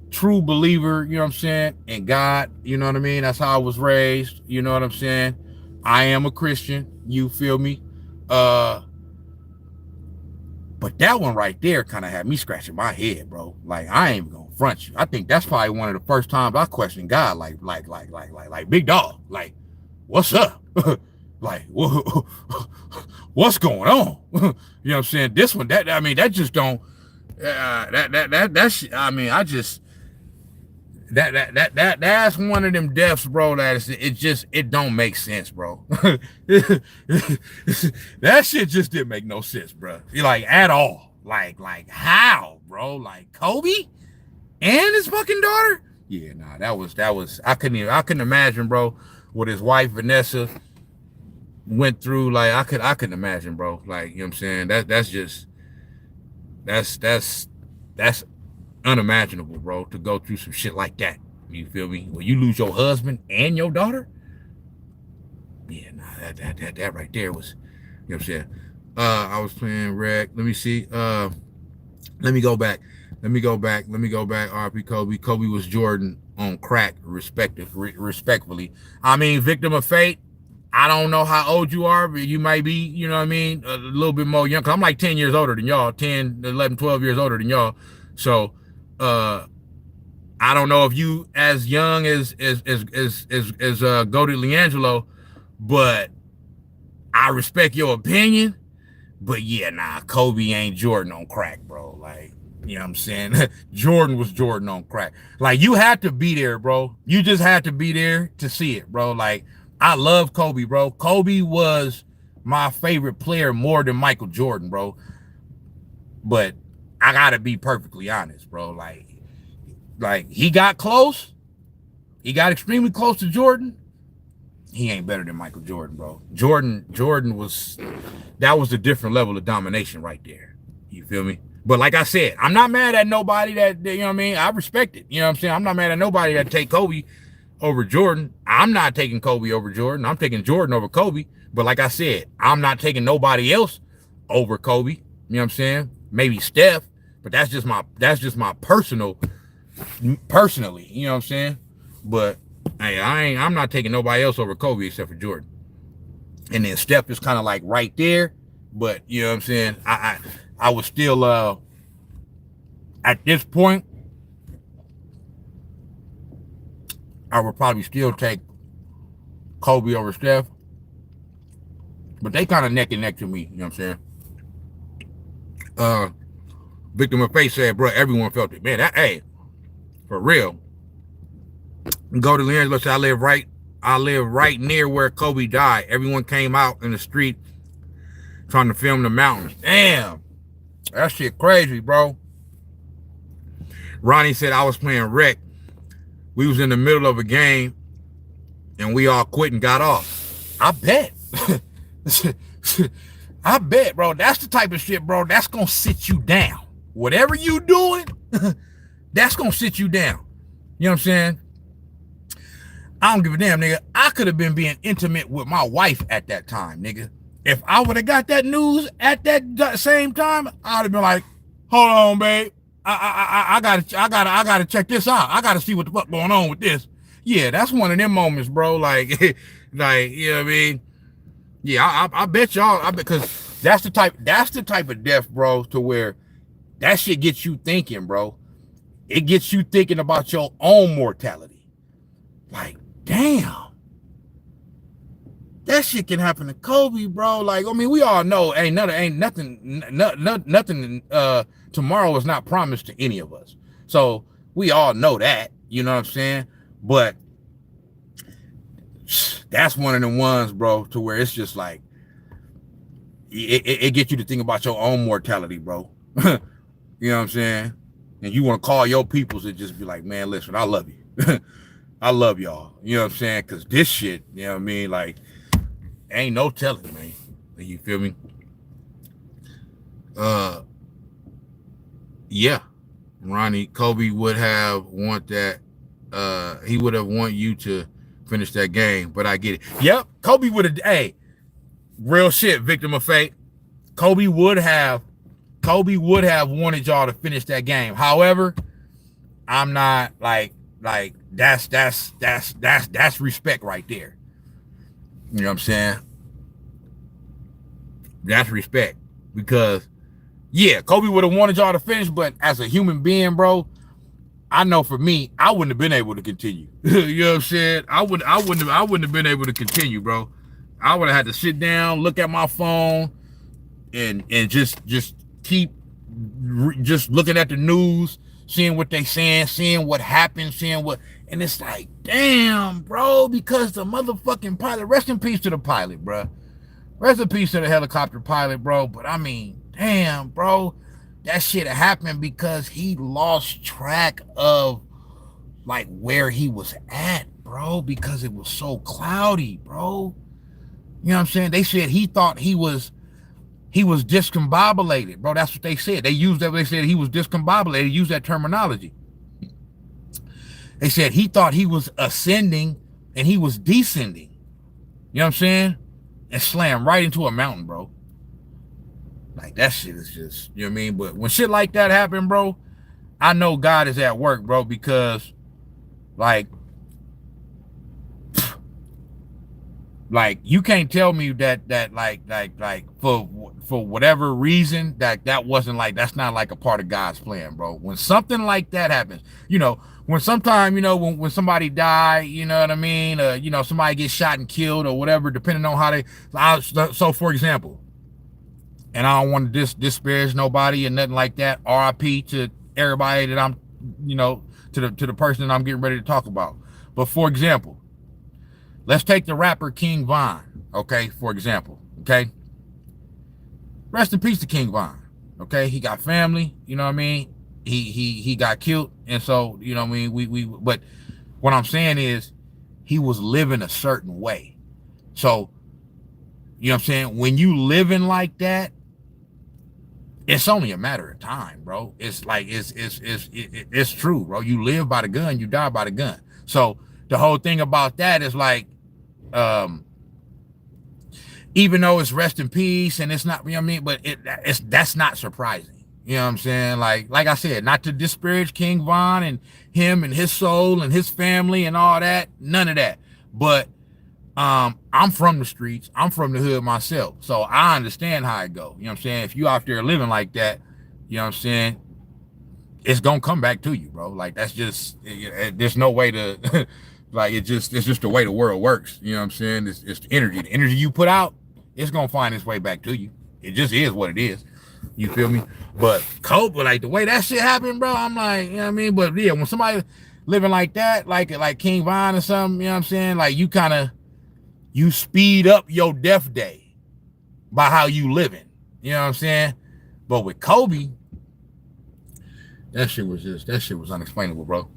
true believer, you know what I'm saying, in God, you know what I mean? That's how I was raised, you know what I'm saying? I am a Christian, you feel me? But that one right there kind of had me scratching my head, bro. Like, I ain't even gonna front you. I think that's probably one of the first times I questioned God, like big dog, like, what's up? Like, what's going on? You know what I'm saying? This one, that, I mean, that just don't, I mean, I just, that's one of them deaths, bro. It don't make sense, bro. That shit just didn't make no sense, bro. Like at all. Like how, bro? Like Kobe and his fucking daughter? Yeah, nah, that was I couldn't imagine, bro, what his wife Vanessa went through. Like I couldn't imagine, bro. Like, you know what I'm saying? That's unimaginable, bro, to go through some shit like that. You feel me? When you lose your husband and your daughter? Yeah, nah, that right there was, you know what I'm saying? I was playing rec. Let me see. Let me go back. RP Kobe. Kobe was Jordan on crack, respectfully. I mean, victim of fate. I don't know how old you are, but you might be, you know what I mean, a little bit more young. Cause I'm like 10 years older than y'all, 10, 11, 12 years older than y'all. So, I don't know if you as young as Goated Leangelo, but I respect your opinion. But yeah, nah, Kobe ain't Jordan on crack, bro. Like, you know what I'm saying? Jordan was Jordan on crack. Like, you had to be there, bro. You just had to be there to see it, bro. Like, I love Kobe, bro. Kobe was my favorite player more than Michael Jordan, bro. But I gotta be perfectly honest, bro. Like he got close. He got extremely close to Jordan. He ain't better than Michael Jordan, bro. Jordan was, that was a different level of domination right there. You feel me? But like I said, I'm not mad at nobody that, you know what I mean? I respect it. You know what I'm saying? I'm not mad at nobody that take Kobe over Jordan. I'm not taking Kobe over Jordan. I'm taking Jordan over Kobe. But like I said, I'm not taking nobody else over Kobe. You know what I'm saying? Maybe Steph, but that's just my personally, you know what I'm saying? But hey, I'm not taking nobody else over Kobe except for Jordan. And then Steph is kind of like right there, but you know what I'm saying? I would still at this point, I would probably still take Kobe over Steph. But they kind of neck and neck to me, you know what I'm saying? Victor Maffei said, bro, everyone felt it. Man, hey, for real. Go to LeAngelo said, I live right near where Kobe died. Everyone came out in the street trying to film the mountains. Damn. That shit crazy, bro. Ronnie said, I was playing rec. We was in the middle of a game and we all quit and got off. I bet. I bet, bro. That's the type of shit, bro. That's going to sit you down. Whatever you doing, that's going to sit you down. You know what I'm saying? I don't give a damn, nigga. I could have been being intimate with my wife at that time, nigga. If I would have got that news at that same time, I'd have been like, hold on, babe. I gotta check this out. I gotta see what the fuck going on with this. Yeah, that's one of them moments, bro. Like, you know what I mean? Yeah, I bet y'all, because that's the type of death, bro, to where that shit gets you thinking, bro. It gets you thinking about your own mortality. Like, damn. That shit can happen to Kobe, bro. Like, I mean, we all know nothing tomorrow is not promised to any of us. So we all know that, you know what I'm saying? But that's one of the ones, bro, to where it's just like, it gets you to think about your own mortality, bro. You know what I'm saying? And you want to call your peoples and just be like, man, listen, I love you. I love y'all. You know what I'm saying? Because this shit, you know what I mean? Like, ain't no telling, man. You feel me? Yeah. Ronnie, Kobe would have want that. He would have want you to finish that game, but I get it. Yep. Kobe would have, hey, real shit, Victor Maffei. Kobe would have wanted y'all to finish that game. However, I'm not like that's respect right there. You know what I'm saying? That's respect. Because, yeah, Kobe would have wanted y'all to finish, but as a human being, bro, I know for me, I wouldn't have been able to continue. You know what I'm saying? I wouldn't have been able to continue, bro. I would have had to sit down, look at my phone, and just keep just looking at the news, seeing what they saying, seeing what happened, and it's like, damn, bro, because the motherfucking pilot, rest in peace to the pilot, bro. Rest in peace to the helicopter pilot, bro. But I mean, damn, bro, that shit happened because he lost track of like where he was at, bro, because it was so cloudy, bro. You know what I'm saying? They said he thought he was discombobulated, bro. That's what they said. They used that. They said he was discombobulated. They used that terminology. They said he thought he was ascending and he was descending. You know what I'm saying? And slammed right into a mountain, bro. Like, that shit is just, you know what I mean? But when shit like that happen, bro, I know God is at work, bro, because like you can't tell me that like for whatever reason that wasn't like, that's not like a part of God's plan, bro. When something like that happens, you know, when sometime, you know, when somebody die, you know what I mean? You know, somebody gets shot and killed or whatever, depending on how they, so for example, and I don't want to disparage nobody and nothing like that. RIP to everybody that I'm, you know, to the person that I'm getting ready to talk about. But for example, let's take the rapper King Von, okay, for example, okay? Rest in peace to King Von, okay? He got family, you know what I mean? He got killed, and so, you know what I mean, but what I'm saying is he was living a certain way. So, you know what I'm saying? When you living like that, it's only a matter of time, bro. It's like, it's true, bro. You live by the gun, you die by the gun. So the whole thing about that is like, even though it's rest in peace and it's not, you know what I mean, but that's not surprising. You know what I'm saying? Like I said, not to disparage King Von and him and his soul and his family and all that, none of that. But I'm from the streets, I'm from the hood myself, so I understand how it go. You know what I'm saying? If you out there living like that, you know what I'm saying, it's gonna come back to you, bro. Like that's just, there's no way to like it's just the way the world works. You know what I'm saying? It's the energy you put out, it's gonna find its way back to you. It just is what it is. You feel me? But Kobe, like the way that shit happened, bro, I'm like, you know what I mean? But yeah, when somebody living like that, like King Von or something, you know what I'm saying? Like you speed up your death day by how you living. You know what I'm saying? But with Kobe, that shit was unexplainable, bro.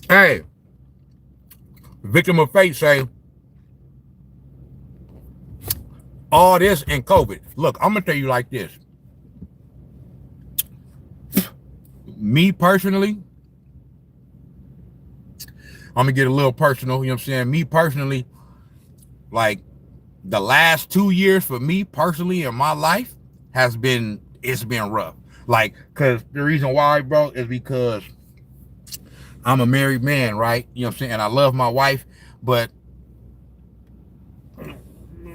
Hey, victim of fate say, all this and COVID. Look, I'm gonna tell you like this. Me personally, I'm gonna get a little personal, you know what I'm saying? Me personally, like the last 2 years for me personally in my life it's been rough. Like, cause the reason why, bro, is because I'm a married man, right? You know what I'm saying? And I love my wife, but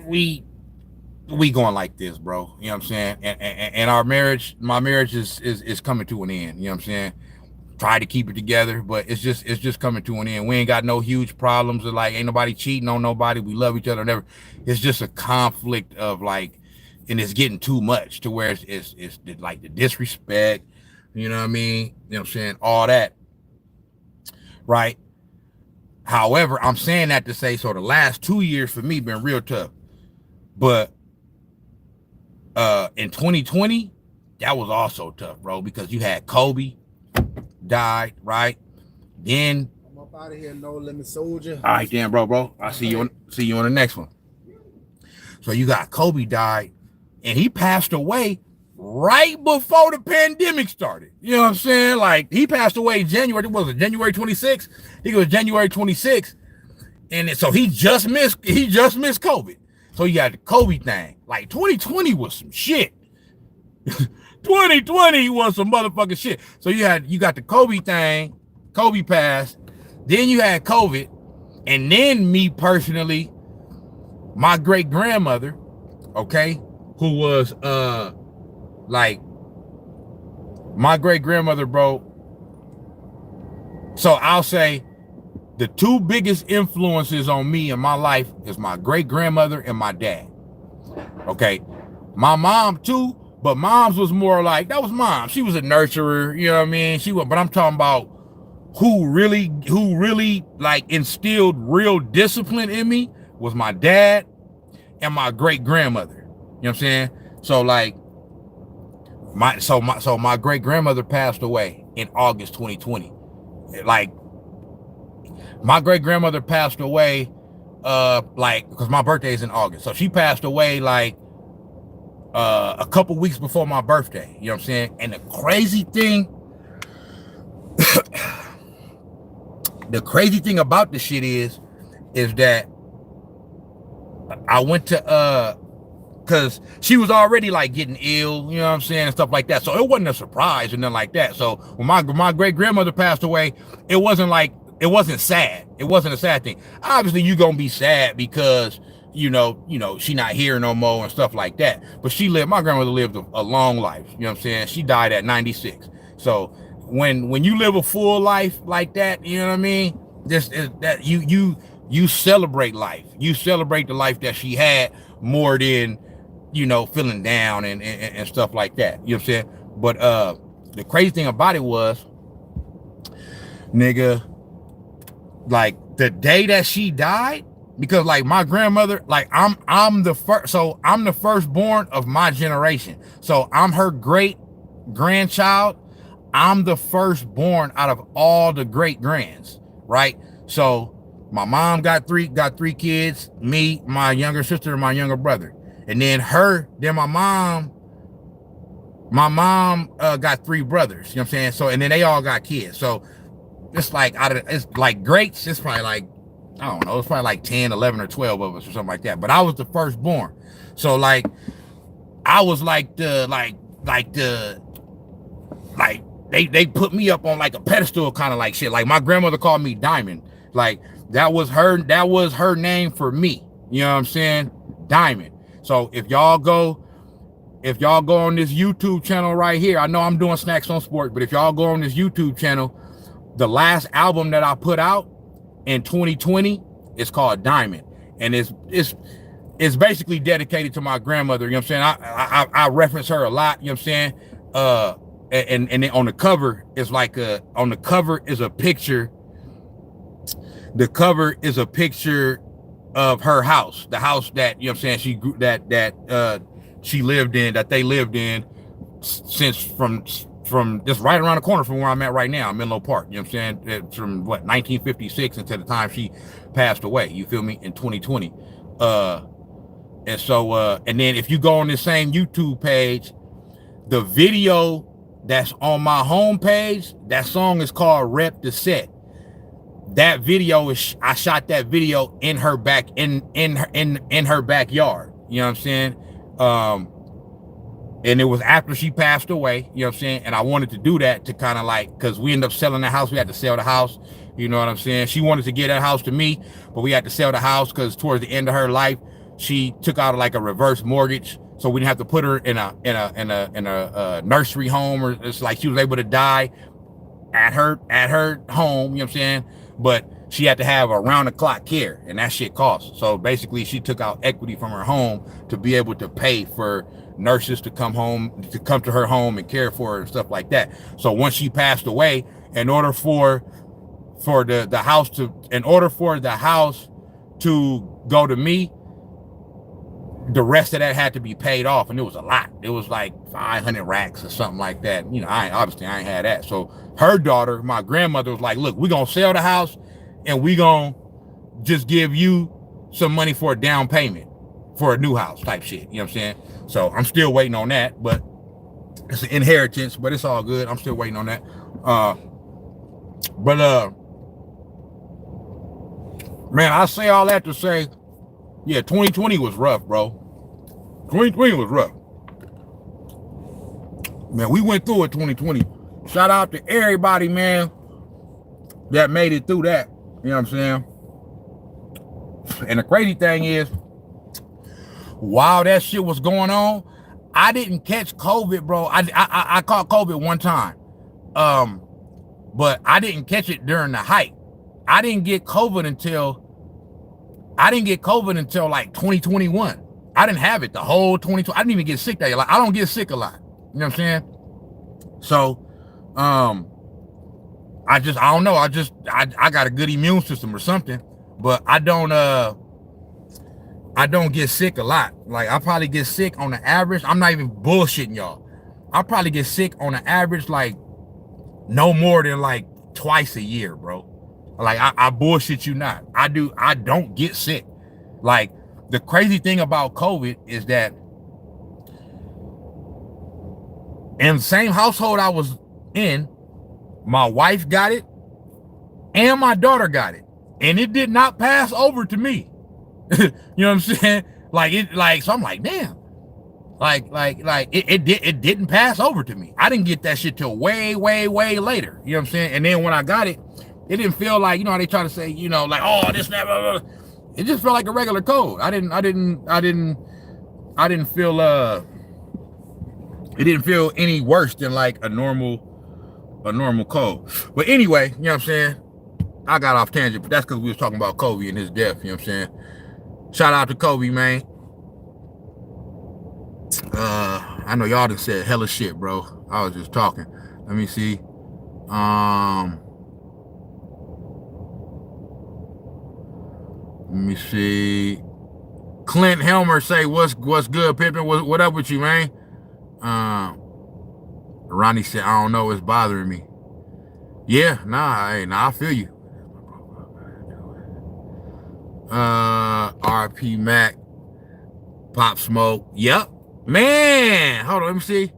we going like this, bro. You know what I'm saying? And my marriage is coming to an end. You know what I'm saying? Try to keep it together, but it's just coming to an end. We ain't got no huge problems of like, ain't nobody cheating on nobody. We love each other. Never. It's just a conflict of like, and it's getting too much to where it's like the disrespect. You know what I mean? You know what I'm saying? All that. Right. However, I'm saying that to say, so the last 2 years for me been real tough, but in 2020, that was also tough, bro, because you had Kobe died, right? Then I'm up out of here, no limit soldier. All right, then, bro. I'll see you on the next one. So you got Kobe died, and he passed away right before the pandemic started. You know what I'm saying? Like he passed away January 26th? I think it was January 26th. And so he just missed COVID. So you got the Kobe thing. Like 2020 was some shit. 2020 was some motherfucking shit. So you got the Kobe thing, Kobe passed, then you had COVID, and then me personally, my great grandmother, okay, who was like my great grandmother, bro. So I'll say the two biggest influences on me in my life is my great grandmother and my dad. Okay, my mom too, but mom's was more like, that was mom. She was a nurturer, you know what I mean? But I'm talking about who really like instilled real discipline in me was my dad and my great grandmother. You know what I'm saying? So like my great grandmother passed away in August 2020. Like my great grandmother passed away like, because my birthday is in August. So she passed away like a couple weeks before my birthday. You know what I'm saying? And the crazy thing about the shit is that I went to because she was already like getting ill, you know what I'm saying, and stuff like that. So it wasn't a surprise and nothing like that. So when my great grandmother passed away, it wasn't sad. It wasn't a sad thing. Obviously, you're gonna be sad because you know she not here no more and stuff like that. But my grandmother lived a long life. You know what I'm saying? She died at 96. So when you live a full life like that, you know what I mean? That you celebrate life. You celebrate the life that she had more than feeling down and stuff like that. You know what I'm saying? But the crazy thing about it was, nigga, like the day that she died, because like my grandmother, like I'm the firstborn of my generation. So I'm her great grandchild. I'm the firstborn out of all the great grands, right? So my mom got three kids, me, my younger sister, and my younger brother. And then my mom My mom got 3 brothers, you know what I'm saying? So, and then they all got kids. So it's like it's like greats, it's probably like, I don't know, it's probably like 10, 11, or 12 of us or something like that. But I was the firstborn. So like I was like they put me up on like a pedestal kind of like shit. Like my grandmother called me Diamond. Like that was her name for me. You know what I'm saying? Diamond. So if y'all go on this YouTube channel right here, I know I'm doing Snacks on Sport, but if y'all go on this YouTube channel, the last album that I put out in 2020 is called Diamond, and it's basically dedicated to my grandmother. You know what I'm saying? I reference her a lot. You know what I'm saying? And then on the cover is like on the cover is a picture. The cover is a picture of her house, the house that, you know what I'm saying, she grew she lived in, that they lived in since from just right around the corner from where I'm at right now, Menlo Park. You know what I'm saying? From what, 1956 until the time she passed away. You feel me? In 2020. And so and then if you go on this same YouTube page, the video that's on my homepage, that song is called Rep the Set. That video is, I shot that video in her back in her backyard. You know what I'm saying? And it was after she passed away, you know what I'm saying? And I wanted to do that to kind of like, because we ended up selling the house. We had to sell the house. You know what I'm saying? She wanted to get that house to me, but we had to sell the house because towards the end of her life, she took out like a reverse mortgage. So we didn't have to put her in a nursery home, or it's like she was able to die at her home, you know what I'm saying? But she had to have around the clock care, and that shit costs. So basically she took out equity from her home to be able to pay for nurses to come to her home and care for her and stuff like that. So once she passed away, in order for the house to go to me, the rest of that had to be paid off, and it was a lot. It was like 500 racks or something like that. You know, I ain't had that. So her daughter, my grandmother, was like, look, we're gonna sell the house and we gonna just give you some money for a down payment for a new house type shit. You know what I'm saying? So I'm still waiting on that, but it's an inheritance, but it's all good. I'm still waiting on that. Man, I say all that to say, yeah, 2020 was rough, bro. 2020 was rough. Man, we went through it, 2020. Shout out to everybody, man, that made it through that. You know what I'm saying? And the crazy thing is, while that shit was going on, I didn't catch COVID, bro. I caught COVID one time. But I didn't catch it during the height. I didn't get COVID until like 2021. I didn't have it the whole 2020. I didn't even get sick that year. Like, I don't get sick a lot. You know what I'm saying? So, I don't know. I got a good immune system or something, but I don't get sick a lot. Like, I probably get sick on the average. I'm not even bullshitting y'all. I probably get sick on the average, like, no more than like twice a year, bro. Like, I bullshit you not. I don't get sick. Like, the crazy thing about COVID is that in the same household I was in, my wife got it and my daughter got it, and it did not pass over to me. You know what I'm saying? So I'm like, damn. It didn't pass over to me. I didn't get that shit till way, way, way later. You know what I'm saying? And then when I got it, it didn't feel like, you know how they try to say, you know, like, oh, this, that, blah, blah. It just felt like a regular cold. It didn't feel any worse than like a normal cold. But anyway, you know what I'm saying? I got off tangent, but that's because we was talking about Kobe and his death, you know what I'm saying? Shout out to Kobe, man. I know y'all done said hella shit, bro. I was just talking. Let me see. Let me see. Clint Helmer say, what's good, Pippin? What up with you, man? Ronnie said, I don't know, it's bothering me. Yeah, I feel you. RP Mac, Pop Smoke. Yep. Man, hold on, let me see.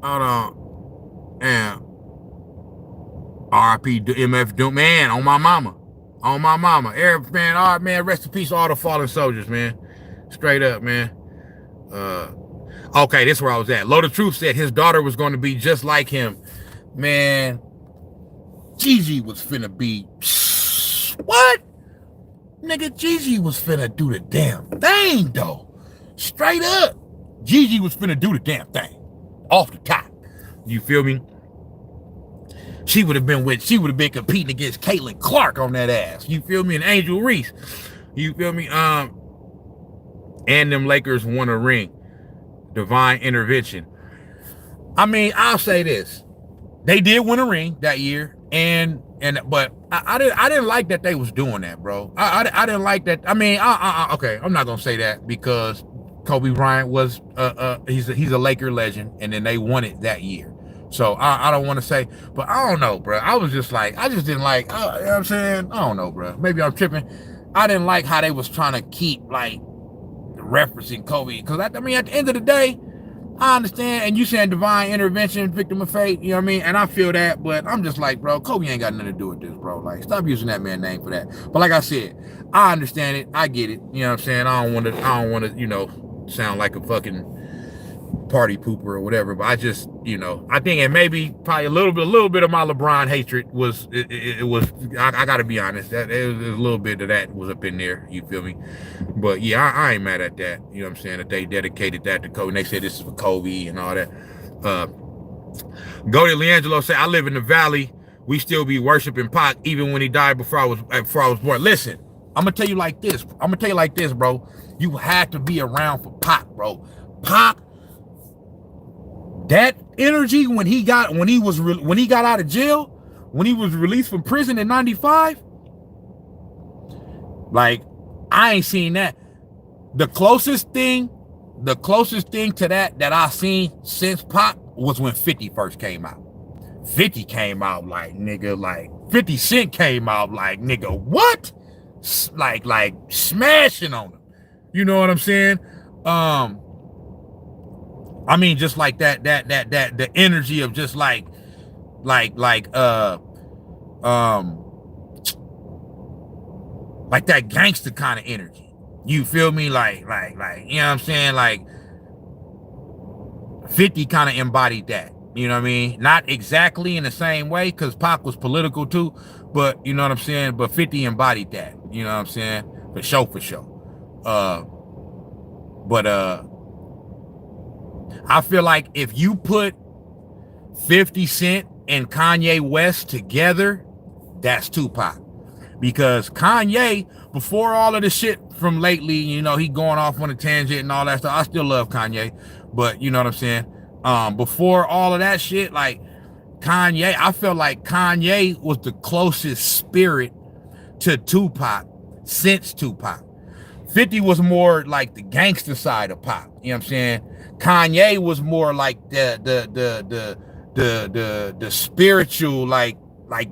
Hold on. And R.I.P. MF Doom, man, on my mama. On my mama. Every man, all right, man, rest in peace all the fallen soldiers, man. Straight up, man. Okay, this is where I was at. Load of Truth said his daughter was going to be just like him. Man, Gigi was finna be... What? Nigga, Gigi was finna do the damn thing, though. Straight up. Gigi was finna do the damn thing. Off the top. You feel me? She would have been competing against Caitlin Clark on that ass. You feel me? And Angel Reese. You feel me? And them Lakers won a ring. Divine intervention. I mean, I'll say this. They did win a ring that year, but I didn't like that they was doing that, bro. I didn't like that. I mean, okay, I'm not gonna say that because Kobe Bryant was he's a Laker legend, and then they won it that year. So I don't want to say, but I don't know, bro. I was just like, I just didn't like, you know what I'm saying? I don't know, bro. Maybe I'm tripping. I didn't like how they was trying to keep like referencing Kobe, because I mean, at the end of the day, I understand, and you saying divine intervention, victim of fate, you know what I mean? And I feel that, but I'm just like, bro, Kobe ain't got nothing to do with this, bro. Like, stop using that man's name for that. But like I said, I understand it, I get it, you know what I'm saying? I don't want to, you know, sound like a fucking party pooper or whatever, but I just, you know, I think, and maybe probably a little bit of my LeBron hatred was, I gotta be honest, that it was a little bit of that was up in there, you feel me? But yeah, I ain't mad at that, you know what I'm saying, that they dedicated that to Kobe, and they said this is for Kobe and all that. Go to Leangelo say, I live in the Valley, we still be worshiping Pac even when he died before I was born. Listen, I'm gonna tell you like this, bro. You had to be around for Pac, bro. Pac, that energy when he got out of jail, when he was released from prison in 95, like, I ain't seen that. The closest thing to that I seen since Pop was when 50 first came out. 50 came out like, nigga, like 50 Cent came out like, nigga, what? Like smashing on him. You know what I'm saying? I mean, just like that the energy of just like that gangster kind of energy. You feel me? Like, you know what I'm saying? Like 50 kind of embodied that. You know what I mean? Not exactly in the same way, because Pac was political too, but you know what I'm saying? But 50 embodied that. You know what I'm saying? For sure. I feel like if you put 50 Cent and Kanye West together, that's Tupac. Because Kanye, before all of the shit from lately, you know, he going off on a tangent and all that stuff. I still love Kanye, but you know what I'm saying? Before all of that shit, like Kanye, I felt like Kanye was the closest spirit to Tupac since Tupac. 50 was more like the gangster side of Pac. You know what I'm saying? Kanye was more like the spiritual, like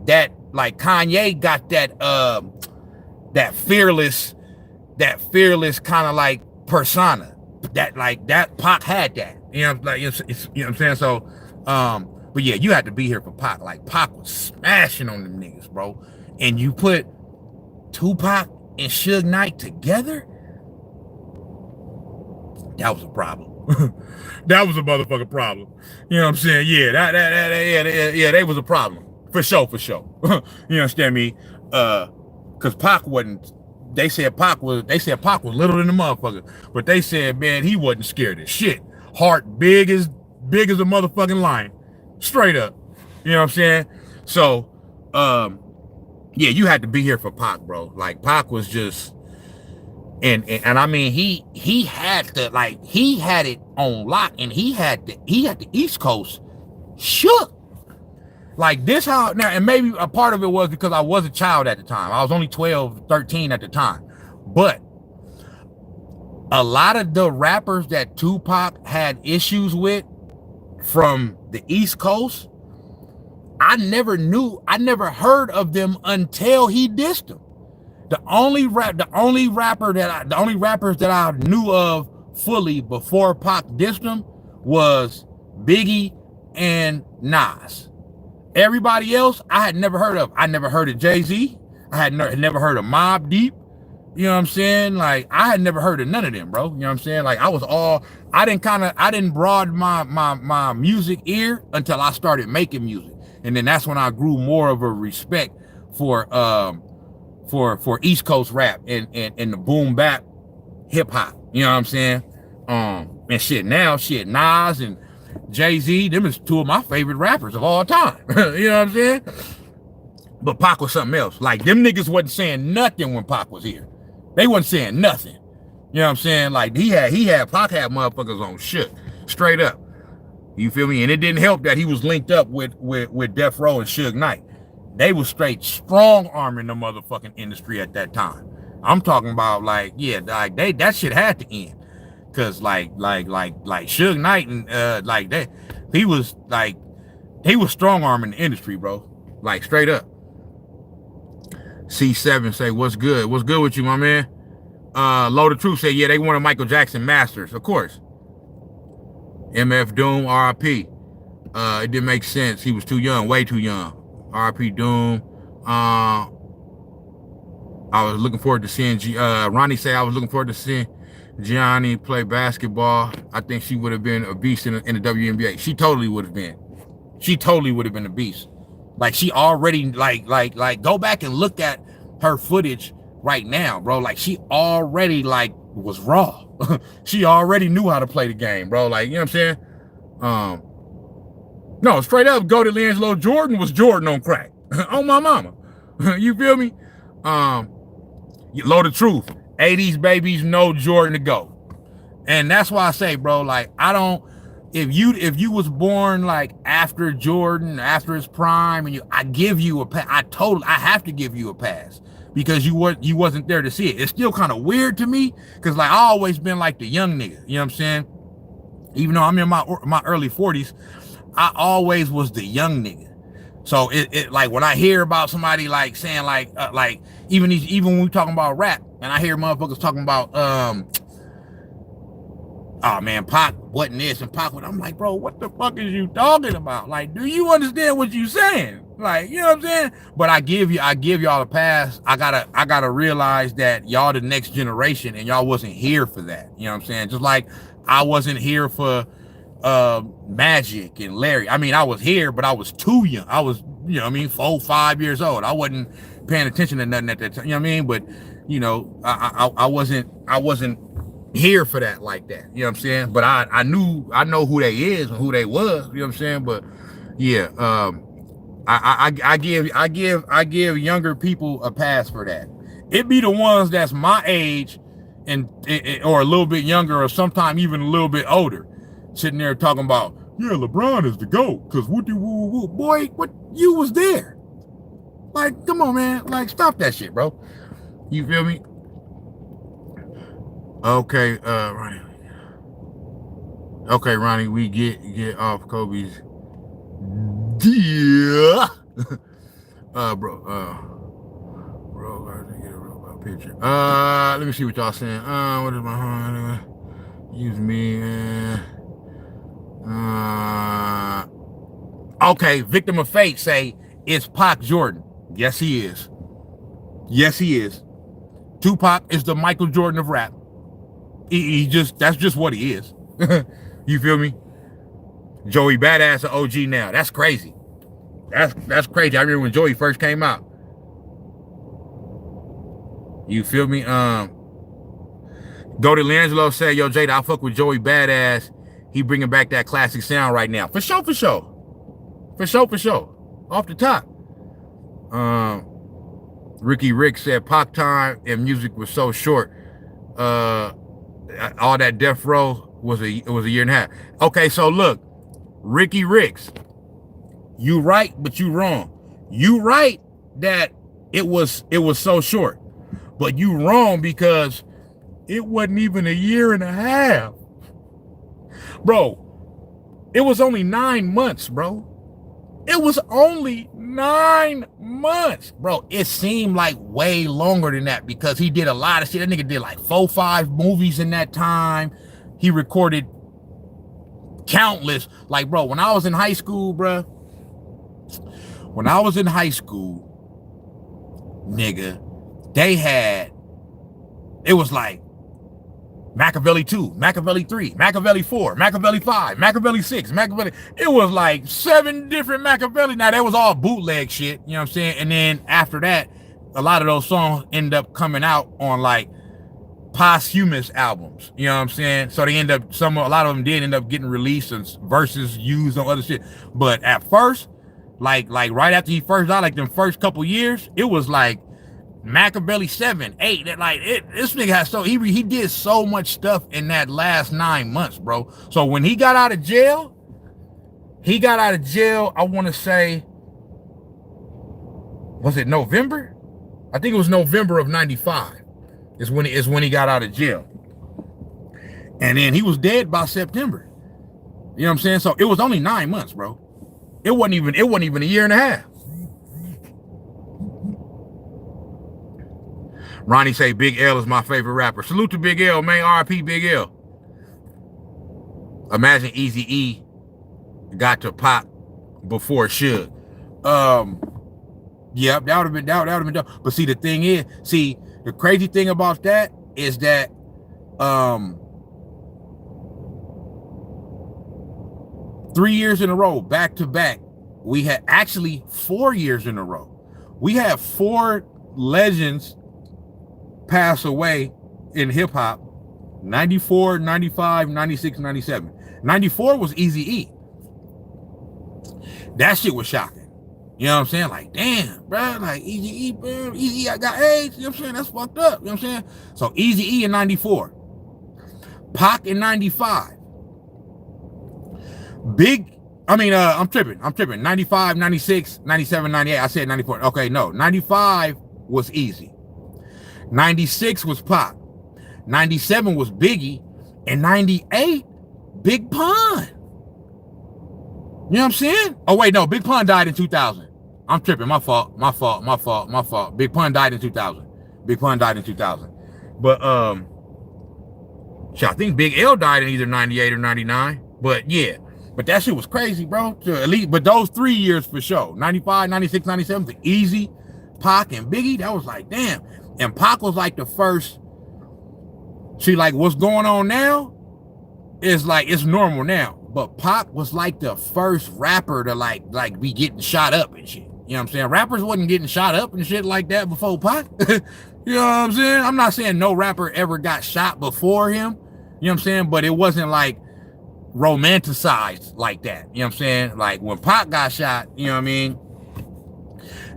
that. Like Kanye got that fearless kind of like persona that Pac had that. You know, like you know what I'm saying? So, but yeah, you had to be here for Pac. Like Pac was smashing on them niggas, bro. And you put Tupac and Suge Knight together, that was a problem. That was a motherfucking problem. You know what I'm saying? Yeah, they was a problem. For sure. You understand me? Cause Pac wasn't, they said Pac was little than the motherfucker. But they said, man, he wasn't scared of shit. Heart big as a motherfucking lion. Straight up. You know what I'm saying? So, yeah, you had to be here for Pac, bro. Like Pac was just, and I mean, he had it on lock, and he had the East Coast shook. Like this how now, and maybe a part of it was because I was a child at the time. I was only 12, 13 at the time. But a lot of the rappers that Tupac had issues with from the East Coast, I never heard of them until he dissed them. The only rappers that I knew of fully before Pac dissed them was Biggie and Nas. Everybody else, I had never heard of. I never heard of Jay-Z. I had never heard of Mobb Deep. You know what I'm saying? Like, I had never heard of none of them, bro. You know what I'm saying? Like, I didn't broaden my music ear until I started making music. And then that's when I grew more of a respect for East Coast rap and the boom bap hip hop. You know what I'm saying? And shit, Nas and Jay-Z, them is two of my favorite rappers of all time. You know what I'm saying? But Pac was something else. Like, them niggas wasn't saying nothing when Pac was here. They wasn't saying nothing. You know what I'm saying? Like, Pac had motherfuckers on shook, straight up. You feel me? And it didn't help that he was linked up with Death Row and Suge Knight. They was straight strong arming the motherfucking industry at that time. I'm talking about, like, yeah, like that shit had to end. Cause like Suge Knight and he was strong arming the industry, bro. Like, straight up. C7 say, what's good? What's good with you, my man? Load of Truth say, yeah, they wanted Michael Jackson Masters, of course. MF Doom, RIP. It didn't make sense. He was too young, way too young. RIP Doom. I was looking forward to seeing Ronnie say I was looking forward to seeing Gianni play basketball. I think she would have been a beast in the WNBA. She totally would have been. She totally would have been a beast. Like, she already, like, go back and look at her footage right now, bro. Like, she already, like, was raw. She already knew how to play the game, bro. Like, you know what I'm saying? No, straight up, go to LeAngelo Jordan was Jordan on crack. On my mama. You feel me? Load of Truth. 80s babies know Jordan to go. And that's why I say, bro, like, if you was born like after Jordan, after his prime, and I give you a pass. I have to give you a pass because you wasn't there to see it. It's still kind of weird to me because, like, I always been like the young nigga. You know what I'm saying? Even though I'm in my early 40s, I always was the young nigga. So it like when I hear about somebody like saying like even when we talking about rap and I hear motherfuckers talking about oh man, Pac wasn't this and Pac what, I'm like, bro, what the fuck is you talking about? Like, do you understand what you saying? Like, you know what I'm saying? But I give y'all a pass. I gotta realize that y'all the next generation and y'all wasn't here for that. You know what I'm saying? Just like I wasn't here for Magic and Larry. I mean, I was here, but I was too young. I was, you know what I mean, 4, 5 years old. I wasn't paying attention to nothing at that time. You know what I mean? But, you know, I wasn't here for that like that. You know what I'm saying? But I know who they is and who they was. You know what I'm saying? But yeah, I give younger people a pass for that. It be the ones that's my age and or a little bit younger or sometime even a little bit older, sitting there talking about, yeah, LeBron is the GOAT, because boy, what, you was there. Like, come on, man. Like, stop that shit, bro. You feel me? Okay, Ronnie. Okay, Ronnie, we get off Kobe's. Yeah. Bro, I gotta get a robot picture. Let me see what y'all saying. What is my home? Use me, man. Okay, Victim of Fate say it's Pac Jordan. Yes, he is. Yes, he is. Tupac is the Michael Jordan of rap. That's just what he is. You feel me? Joey Badass an OG now. That's crazy. That's crazy. I remember when Joey first came out. You feel me? Go to LeAngelo say, yo, Jada, I fuck with Joey Badass. He bringing back that classic sound right now. For sure. Off the top. Ricky Rick said Pac time and music was so short. All that Death Row was a year and a half. Okay, so look, Ricky Ricks, you right, but you wrong. You right that it was so short, but you wrong because it wasn't even a year and a half. Bro, it was only 9 months, bro. It was only 9 months, bro. It seemed like way longer than that because he did a lot of shit. That nigga did like 4, 5 movies in that time. He recorded countless, like, bro, when I was in high school, bro, nigga, it was like Machiavelli 2, Machiavelli 3, Machiavelli 4, Machiavelli 5, Machiavelli 6, Machiavelli. It was like 7 different Machiavelli. Now, that was all bootleg shit, you know what I'm saying? And then after that, a lot of those songs end up coming out on like posthumous albums, you know what I'm saying? So they a lot of them did end up getting released and verses used on other shit. But at first, like right after he first died, like them first couple years, it was like Machiavelli 7, 8. This nigga has he did so much stuff in that last 9 months, bro. So when he got out of jail, I want to say, was it November? I think it was November of 95 is when he got out of jail. And then he was dead by September. You know what I'm saying? So it was only 9 months, bro. It wasn't even a year and a half. Ronnie say Big L is my favorite rapper. Salute to Big L, man. RIP Big L. Imagine Eazy-E got to Pac before Suge. Yep, that would have been dope. But see, the thing is, the crazy thing about that is that 3 years in a row, back to back, we had actually 4 years in a row. We had 4 legends pass away in hip hop: 94, 95, 96, 97. 94 was Eazy-E. That shit was shocking. You know what I'm saying? Like, damn, bro, like Eazy-E, bro, Eazy-E, I got AIDS. You know what I'm saying? That's fucked up. You know what I'm saying? So Eazy-E in 94. Pac in 95. I'm tripping. 95, 96, 97, 98. I said 94. Okay, no. 95 was Eazy. 96 was Pac. 97 was Biggie. And 98, Big Pun. You know what I'm saying? Oh, wait, no. Big Pun died in 2000. I'm tripping. My fault. Big Pun died in 2000. But, shit, I think Big L died in either 98 or 99. But, yeah. But that shit was crazy, bro. At least, but those 3 years for sure. 95, 96, 97, the Easy, Pac, and Biggie, that was like, damn. And Pac was like the first. See, like, what's going on now is like, it's normal now. But Pac was like the first rapper to like be getting shot up and shit. You know what I'm saying? Rappers wasn't getting shot up and shit like that before Pac. You know what I'm saying? I'm not saying no rapper ever got shot before him. You know what I'm saying? But it wasn't like romanticized like that. You know what I'm saying? Like when Pac got shot, you know what I mean?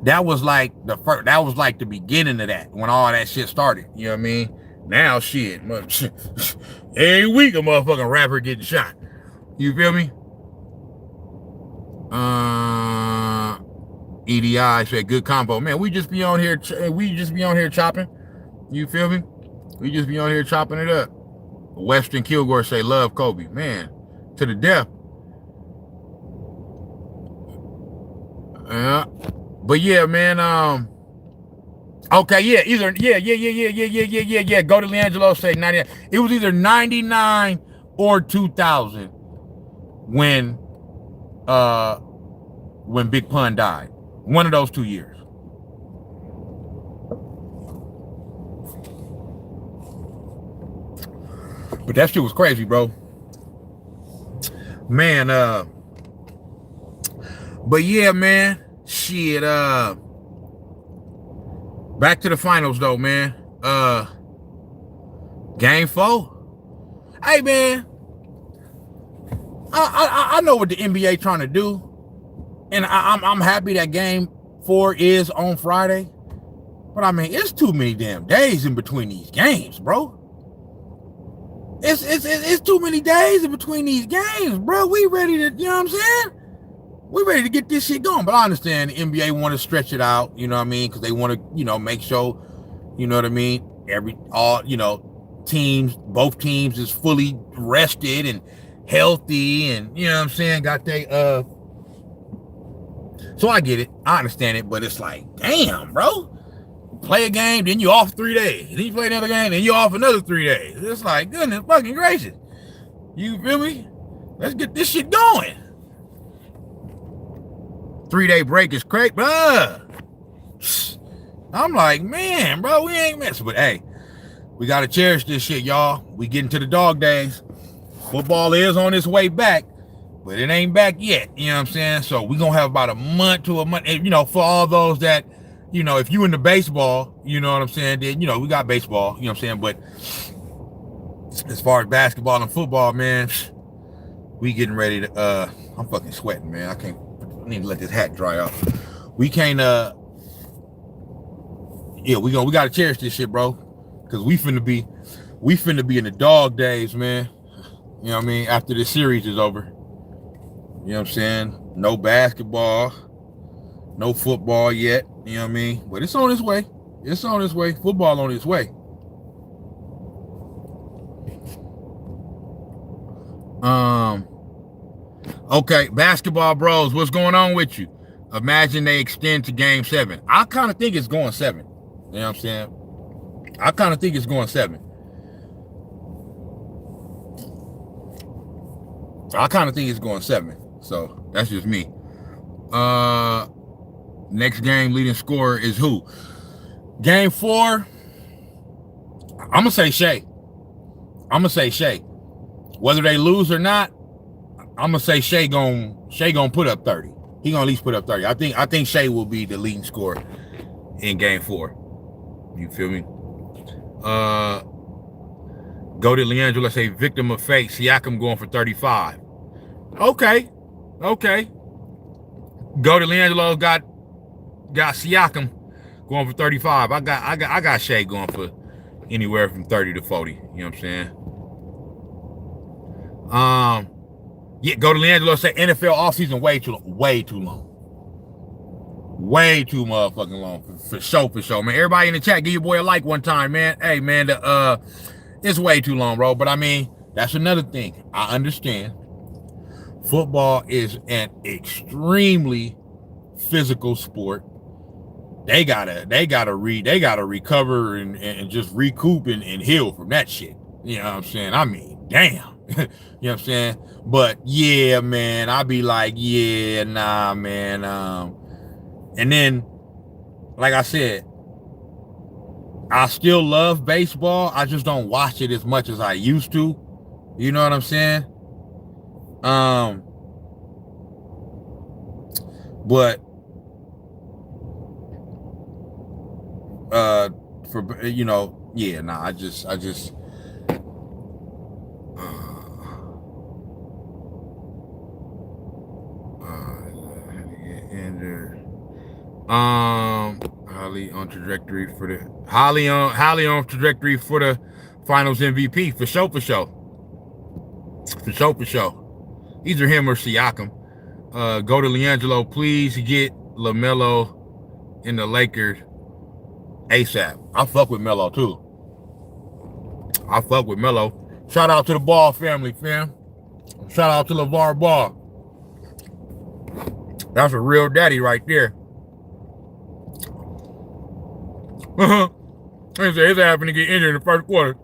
That was like the beginning of that, when all that shit started. You know what I mean? Now shit, every week a motherfucking rapper getting shot. You feel me? EDI said good combo. Man, we just be on here chopping. You feel me? We just be on here chopping it up. Western Kilgore say love Kobe. Man, to the death. But yeah, man, okay, yeah, yeah. Go to Leangelo, say 99. It was either 99 or 2000 when Big Pun died. One of those 2 years. But that shit was crazy, bro. Man, but yeah, man. Shit, back to the finals though, man. Game 4. Hey, man. I know what the NBA trying to do, and I'm happy that Game 4 is on Friday. But I mean, it's too many damn days in between these games, bro. It's too many days in between these games, bro. We ready to, you know what I'm saying? We ready to get this shit going. But I understand the NBA want to stretch it out, you know what I mean? Because they want to, you know, make sure, you know what I mean? Both teams is fully rested and healthy, and you know what I'm saying? Got they so I get it. I understand it, but it's like, damn, bro. Play a game, then you off 3 days. Then you play another game, then you off another 3 days. It's like, goodness fucking gracious. You feel me? Let's get this shit going. 3-day break is crazy. I'm like, man, bro, we ain't messing. But hey, we got to cherish this shit, y'all. We getting to the dog days. Football is on its way back, but it ain't back yet. You know what I'm saying? So we're going to have about a month to a month. You know, for all those that, you know, if you into baseball, you know what I'm saying, then, you know, we got baseball, you know what I'm saying? But as far as basketball and football, man, we getting ready to, I'm fucking sweating, man. I need to let this hat dry off. We can't, yeah, we got to cherish this shit, bro. Because we finna be in the dog days, man. You know what I mean? After this series is over. You know what I'm saying? No basketball, no football yet. You know what I mean? But it's on its way. It's on its way. Football on its way. Okay, basketball bros, what's going on with you? Imagine they extend to game 7. I kind of think it's going 7. You know what I'm saying? I kind of think it's going 7. I kind of think it's going 7. So that's just me. Next game leading scorer is who? Game 4. I'm gonna say Shea. Whether they lose or not, I'm gonna say Shea gonna put up 30. He gonna at least put up 30. I think Shea will be the leading scorer in game 4. You feel me? Go to Leandro, say victim of fate. Siakam going for 35. Okay. Go to Leandro, got Siakam going for 35. I got Shea going for anywhere from 30 to 40. You know what I'm saying? Yeah, go to Leandro, say NFL offseason way too long. Way too motherfucking long. For sure, man. Everybody in the chat, give your boy a like one time, man. Hey, man, it's way too long, bro. But I mean, that's another thing. I understand. Football is an extremely physical sport. They gotta recover and just recoup and heal from that shit. You know what I'm saying? I mean, damn. You know what I'm saying? But yeah, man, I be like, yeah, nah, man. And then, like I said, I still love baseball. I just don't watch it as much as I used to. You know what I'm saying? But for, you know, yeah, nah, I just Holly on trajectory for the finals MVP for sure. Either him or Siakam. Go to Leandro, please get LaMelo in the Lakers ASAP. I fuck with Melo too. Shout out to the Ball family, fam. Shout out to LeVar Ball. That's a real daddy right there. He's happened to get injured in the first quarter.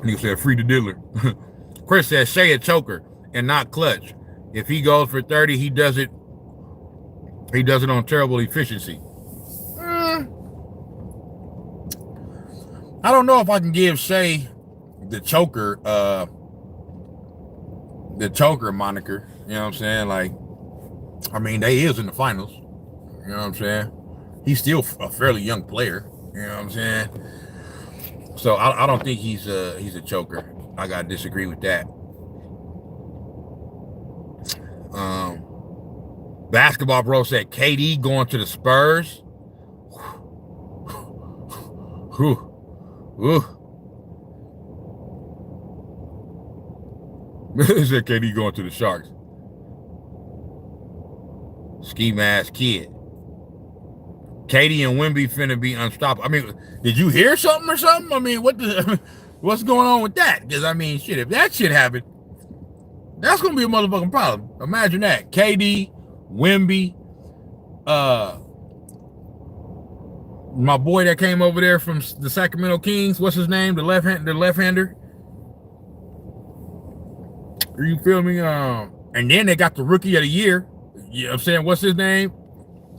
Nigga said free the dealer. Chris says Shea a choker and not clutch. If he goes for 30, he does it on terrible efficiency. I don't know if I can give Shea the choker moniker. You know what I'm saying? Like, I mean, they is in the finals. You know what I'm saying? He's still a fairly young player. You know what I'm saying? So I don't think he's a choker. I gotta disagree with that. Basketball bro said KD going to the Spurs. He said KD going to the Sharks. Ski mask kid. KD and Wemby finna be unstoppable. I mean, did you hear something or something? I mean, what's going on with that? Because I mean, shit, if that shit happened, that's gonna be a motherfucking problem. Imagine that. KD, Wemby, My boy that came over there from the Sacramento Kings, what's his name? The left-hander. You feel me? And then they got the rookie of the year. You know what I'm saying? What's his name?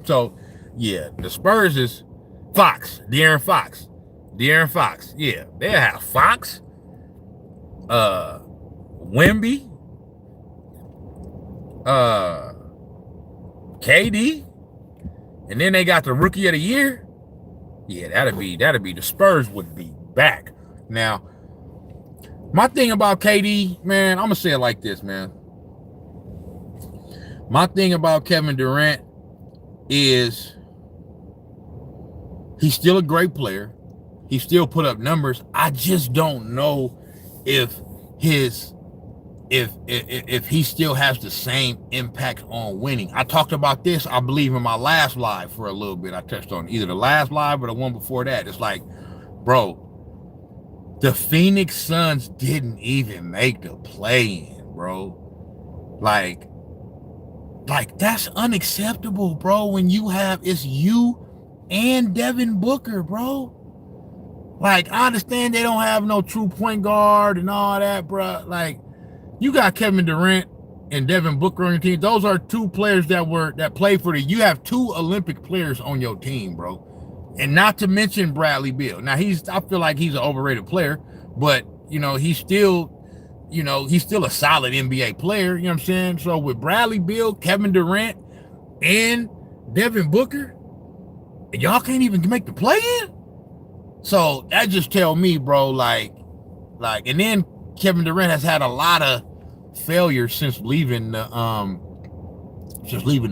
So, yeah, the Spurs is De'Aaron Fox. Yeah, they have Fox, Wemby, KD, and then they got the rookie of the year. Yeah, that'd be the Spurs would be back. Now, my thing about KD, man, I'm gonna say it like this, man. My thing about Kevin Durant is he's still a great player. He still put up numbers. I just don't know if he still has the same impact on winning. I talked about this, I believe, in my last live for a little bit. I touched on either the last live or the one before that. It's like, bro, the Phoenix Suns didn't even make the play-in, bro. Like that's unacceptable, bro. When it's you and Devin Booker, bro. Like, I understand they don't have no true point guard and all that, bro. Like, you got Kevin Durant and Devin Booker on your team. Those are two players that played for you have two Olympic players on your team, bro. And not to mention Bradley Beal. Now, I feel like he's an overrated player, but, he's still a solid NBA player, you know what I'm saying? So with Bradley Beal, Kevin Durant, and Devin Booker, and y'all can't even make the play-in? So that just tell me, bro, like, and then Kevin Durant has had a lot of failures since leaving the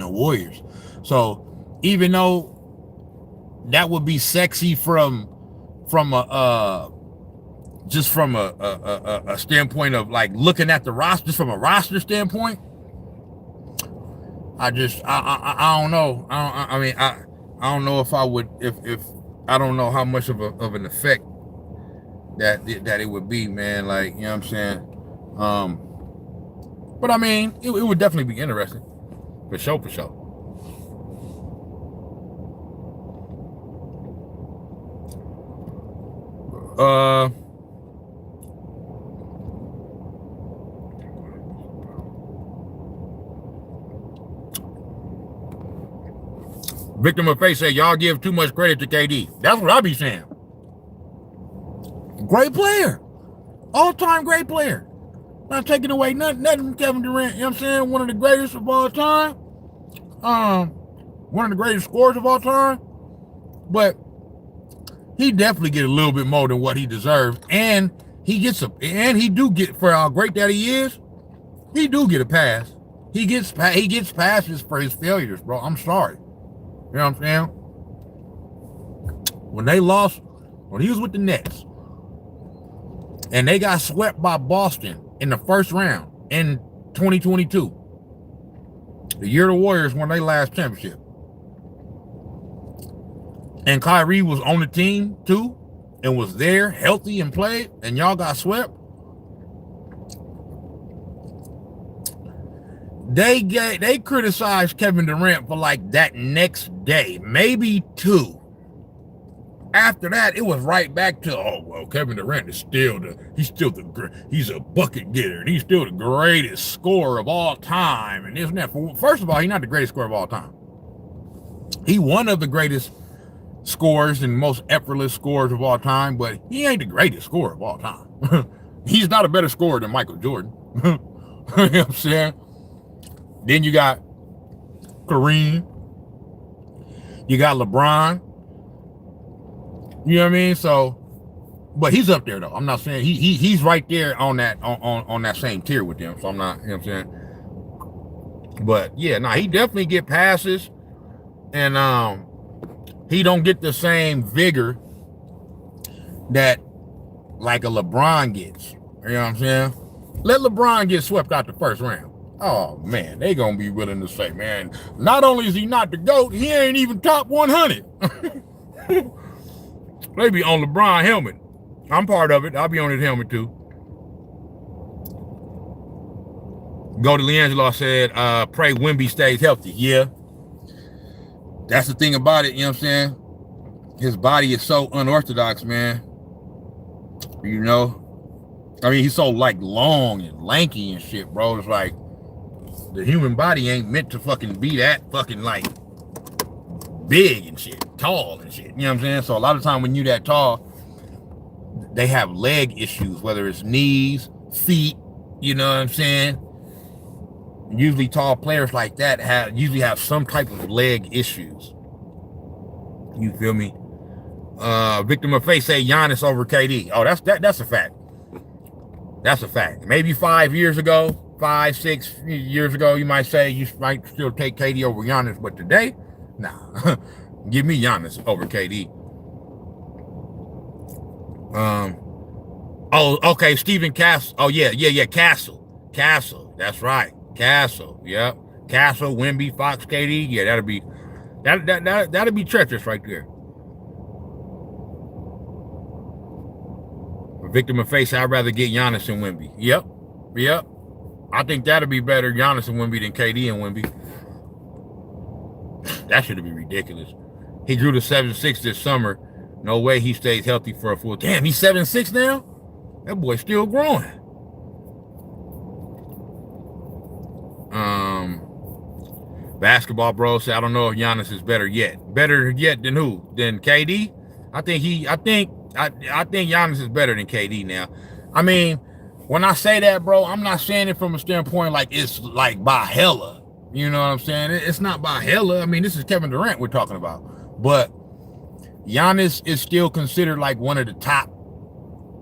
Warriors. So even though that would be sexy from a standpoint of like looking at the roster, just from a roster standpoint, I don't know. I don't know if I would if I don't know how much of an effect that it would be, man. Like, you know what I'm saying? But I mean, it would definitely be interesting. For sure. Victim of Fate said, y'all give too much credit to KD. That's what I be saying. Great player. All-time great player. Not taking away nothing from Kevin Durant. You know what I'm saying? One of the greatest of all time. One of the greatest scorers of all time. But he definitely get a little bit more than what he deserves. And he do get, for how great that he is, he do get a pass. He gets passes for his failures, bro. I'm sorry. You know what I'm saying? When he was with the Nets, and they got swept by Boston in the first round in 2022, the year the Warriors won their last championship, and Kyrie was on the team too, and was there, healthy, and played, and y'all got swept. They criticized Kevin Durant for like that next day, maybe two. After that, it was right back to, oh, well, Kevin Durant is he's a bucket getter, and he's still the greatest scorer of all time, and isn't that? First of all, he's not the greatest scorer of all time. He one of the greatest scorers and most effortless scorers of all time, but he ain't the greatest scorer of all time. He's not a better scorer than Michael Jordan. You know what I'm saying? Then you got Kareem. You got LeBron. You know what I mean? So, but he's up there though. I'm not saying he's right there on that same tier with them. So I'm not, you know what I'm saying? But yeah, he definitely get passes, and he don't get the same vigor that like a LeBron gets. You know what I'm saying? Let LeBron get swept out the first round. Oh, man, they going to be willing to say, man, not only is he not the GOAT, he ain't even top 100. They be on LeBron helmet. I'm part of it. I'll be on his helmet, too. Go to Leangelo said, pray Wemby stays healthy. Yeah. That's the thing about it, you know what I'm saying? his body is so unorthodox, man. You know, I mean, he's so like long and lanky and shit, bro. It's like the human body ain't meant to fucking be that fucking like big and shit, tall and shit. You know what I'm saying? So a lot of time when you that tall, they have leg issues, whether it's knees, feet. You know what I'm saying? Usually tall players like that usually have some type of leg issues. You feel me? Victor Maffei say Giannis over KD. Oh, that's a fact. That's a fact. Maybe 5 years ago, 5, 6 years ago, you might say you might still take KD over Giannis, but today, nah. Give me Giannis over KD. Oh, okay, Stephen Castle. Oh, yeah, Castle. That's right. Castle. Yep. Castle, Wemby, Fox, KD. Yeah, that'll be treacherous right there. Victor Maffei said, I'd rather get Giannis and Wemby. Yep. I think that'll be better, Giannis and Wemby, than KD and Wemby. That should be ridiculous. He grew to 7'6" this summer. No way he stays healthy for a full. Damn, he's 7'6" now? That boy's still growing. Basketball bro said, I don't know if Giannis is better yet. Better yet than who? Than KD? I think Giannis is better than KD now. I mean, when I say that, bro, I'm not saying it from a standpoint like it's like by hella. You know what I'm saying? It's not by hella. I mean, this is Kevin Durant we're talking about. But Giannis is still considered like one of the top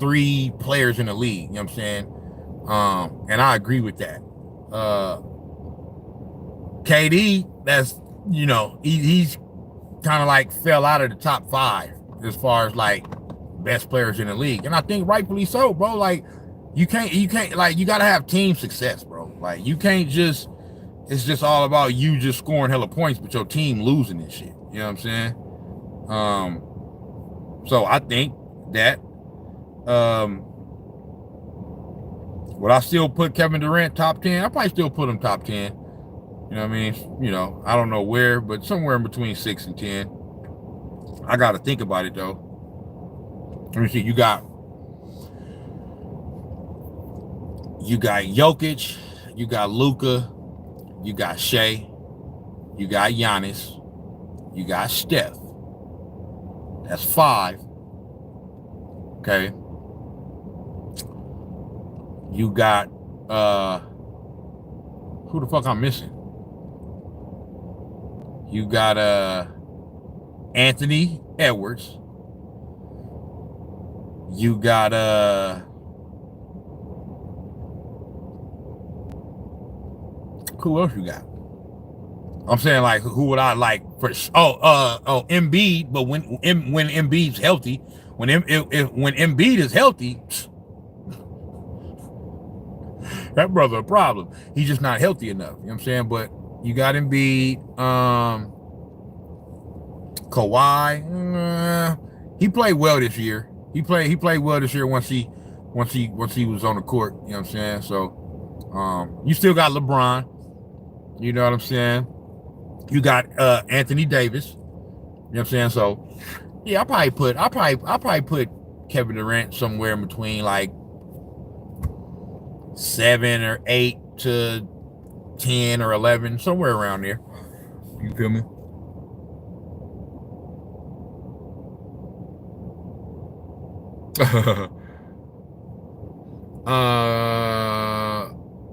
3 players in the league. You know what I'm saying? And I agree with that. KD, that's, you know, he's kind of like fell out of the top 5 as far as like best players in the league. And I think rightfully so, bro. Like you can't like, you gotta have team success, bro. Like you can't just, it's just all about you just scoring hella points, but your team losing this shit. You know what I'm saying? So I think that, would I still put Kevin Durant top 10? I probably still put him top 10. You know what I mean? You know, I don't know where, but somewhere in between 6 and 10. I got to think about it, though. Let me see. You got Jokic. You got Luka. You got Shea. You got Giannis. You got Steph. That's 5. Okay. You got, who the fuck I'm missing? You got Anthony Edwards. You got who else you got? I'm saying like who would I like for? Embiid. But when Embiid's healthy, when Embiid is healthy, that brother a problem. He's just not healthy enough. You know what I'm saying? But you got Embiid, Kawhi. He played well this year. He played well this year once he was on the court. You know what I'm saying? So you still got LeBron. You know what I'm saying? You got Anthony Davis. You know what I'm saying? So yeah, I probably put Kevin Durant somewhere in between like 7 or 8 to 10 or 11, somewhere around there. You feel me?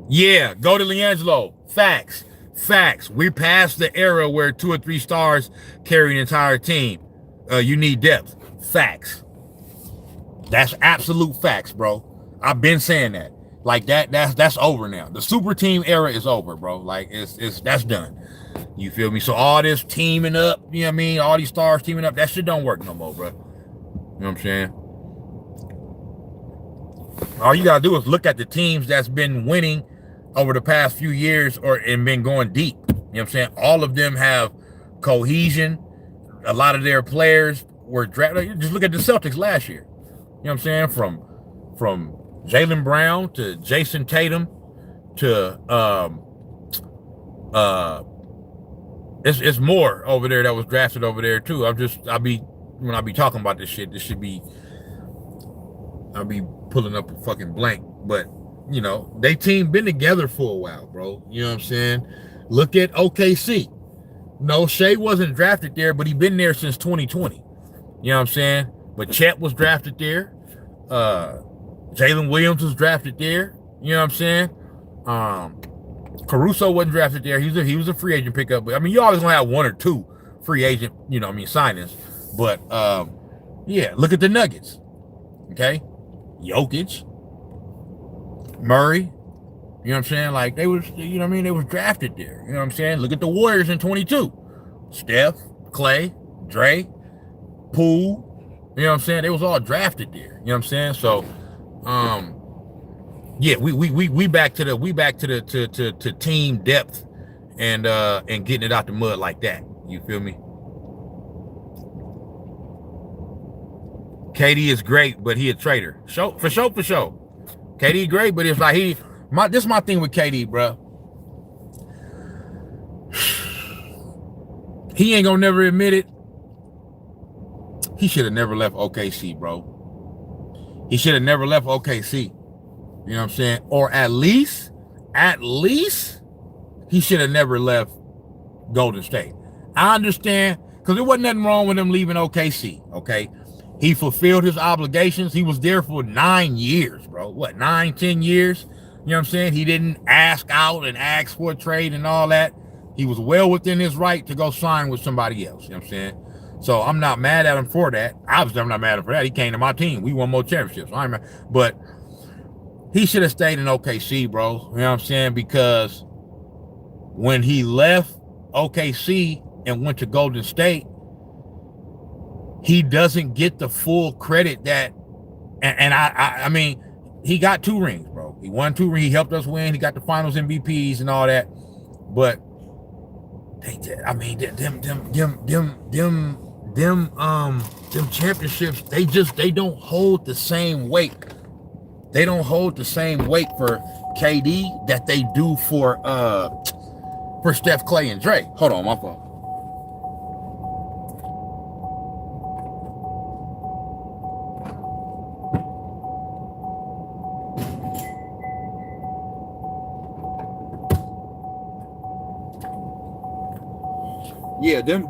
Yeah, go to LiAngelo. Facts. We're past the era where 2 or 3 stars carry an entire team. You need depth. Facts. That's absolute facts, bro. I've been saying that. Like that's over now. The super team era is over, bro. Like that's done. You feel me? So all this teaming up, you know what I mean? All these stars teaming up, that shit don't work no more, bro. You know what I'm saying? All you gotta do is look at the teams that's been winning over the past few years and been going deep. You know what I'm saying? All of them have cohesion. A lot of their players were drafted. Just look at the Celtics last year. You know what I'm saying? From Jaylen Brown to Jason Tatum to it's more over there that was drafted over there too. I'll be when I be talking about this shit, this should be, I'll be pulling up a fucking blank. But, you know, they team been together for a while, bro. You know what I'm saying? Look at OKC. No, Shea wasn't drafted there, but he been there since 2020. You know what I'm saying? But Chet was drafted there. Jalen Williams was drafted there. You know what I'm saying? Caruso wasn't drafted there. He was a free agent pickup. But I mean, you always gonna have one or two free agent, signings. But yeah, look at the Nuggets. Okay, Jokic, Murray. You know what I'm saying? Like they was, they was drafted there. You know what I'm saying? Look at the Warriors in 22. Steph, Clay, Dre, Poole. You know what I'm saying? They was all drafted there. You know what I'm saying? So, yeah, we back to the team depth and getting it out the mud like that. You feel me? KD is great, but he a traitor. For sure. KD great, but it's like this is my thing with KD, bro. He ain't gonna never admit it. He should have never left OKC, bro. He should have never left OKC. You know what I'm saying? Or at least, he should have never left Golden State. I understand, because there wasn't nothing wrong with him leaving OKC, okay? He fulfilled his obligations. He was there for 9 years, bro. 10 years? You know what I'm saying? He didn't ask out and ask for a trade and all that. He was well within his right to go sign with somebody else. You know what I'm saying? So I'm not mad at him for that. Obviously, I'm not mad at him for that. He came to my team. We won more championships. But he should have stayed in OKC, bro. You know what I'm saying? Because when he left OKC and went to Golden State, he doesn't get the full credit that, and I mean, he got 2 rings, bro. He won 2 rings. He helped us win. He got the finals MVPs and all that. But them championships, they don't hold the same weight. They don't hold the same weight for KD that they do for Steph, Clay, and Dre. Hold on, my fault. Yeah, them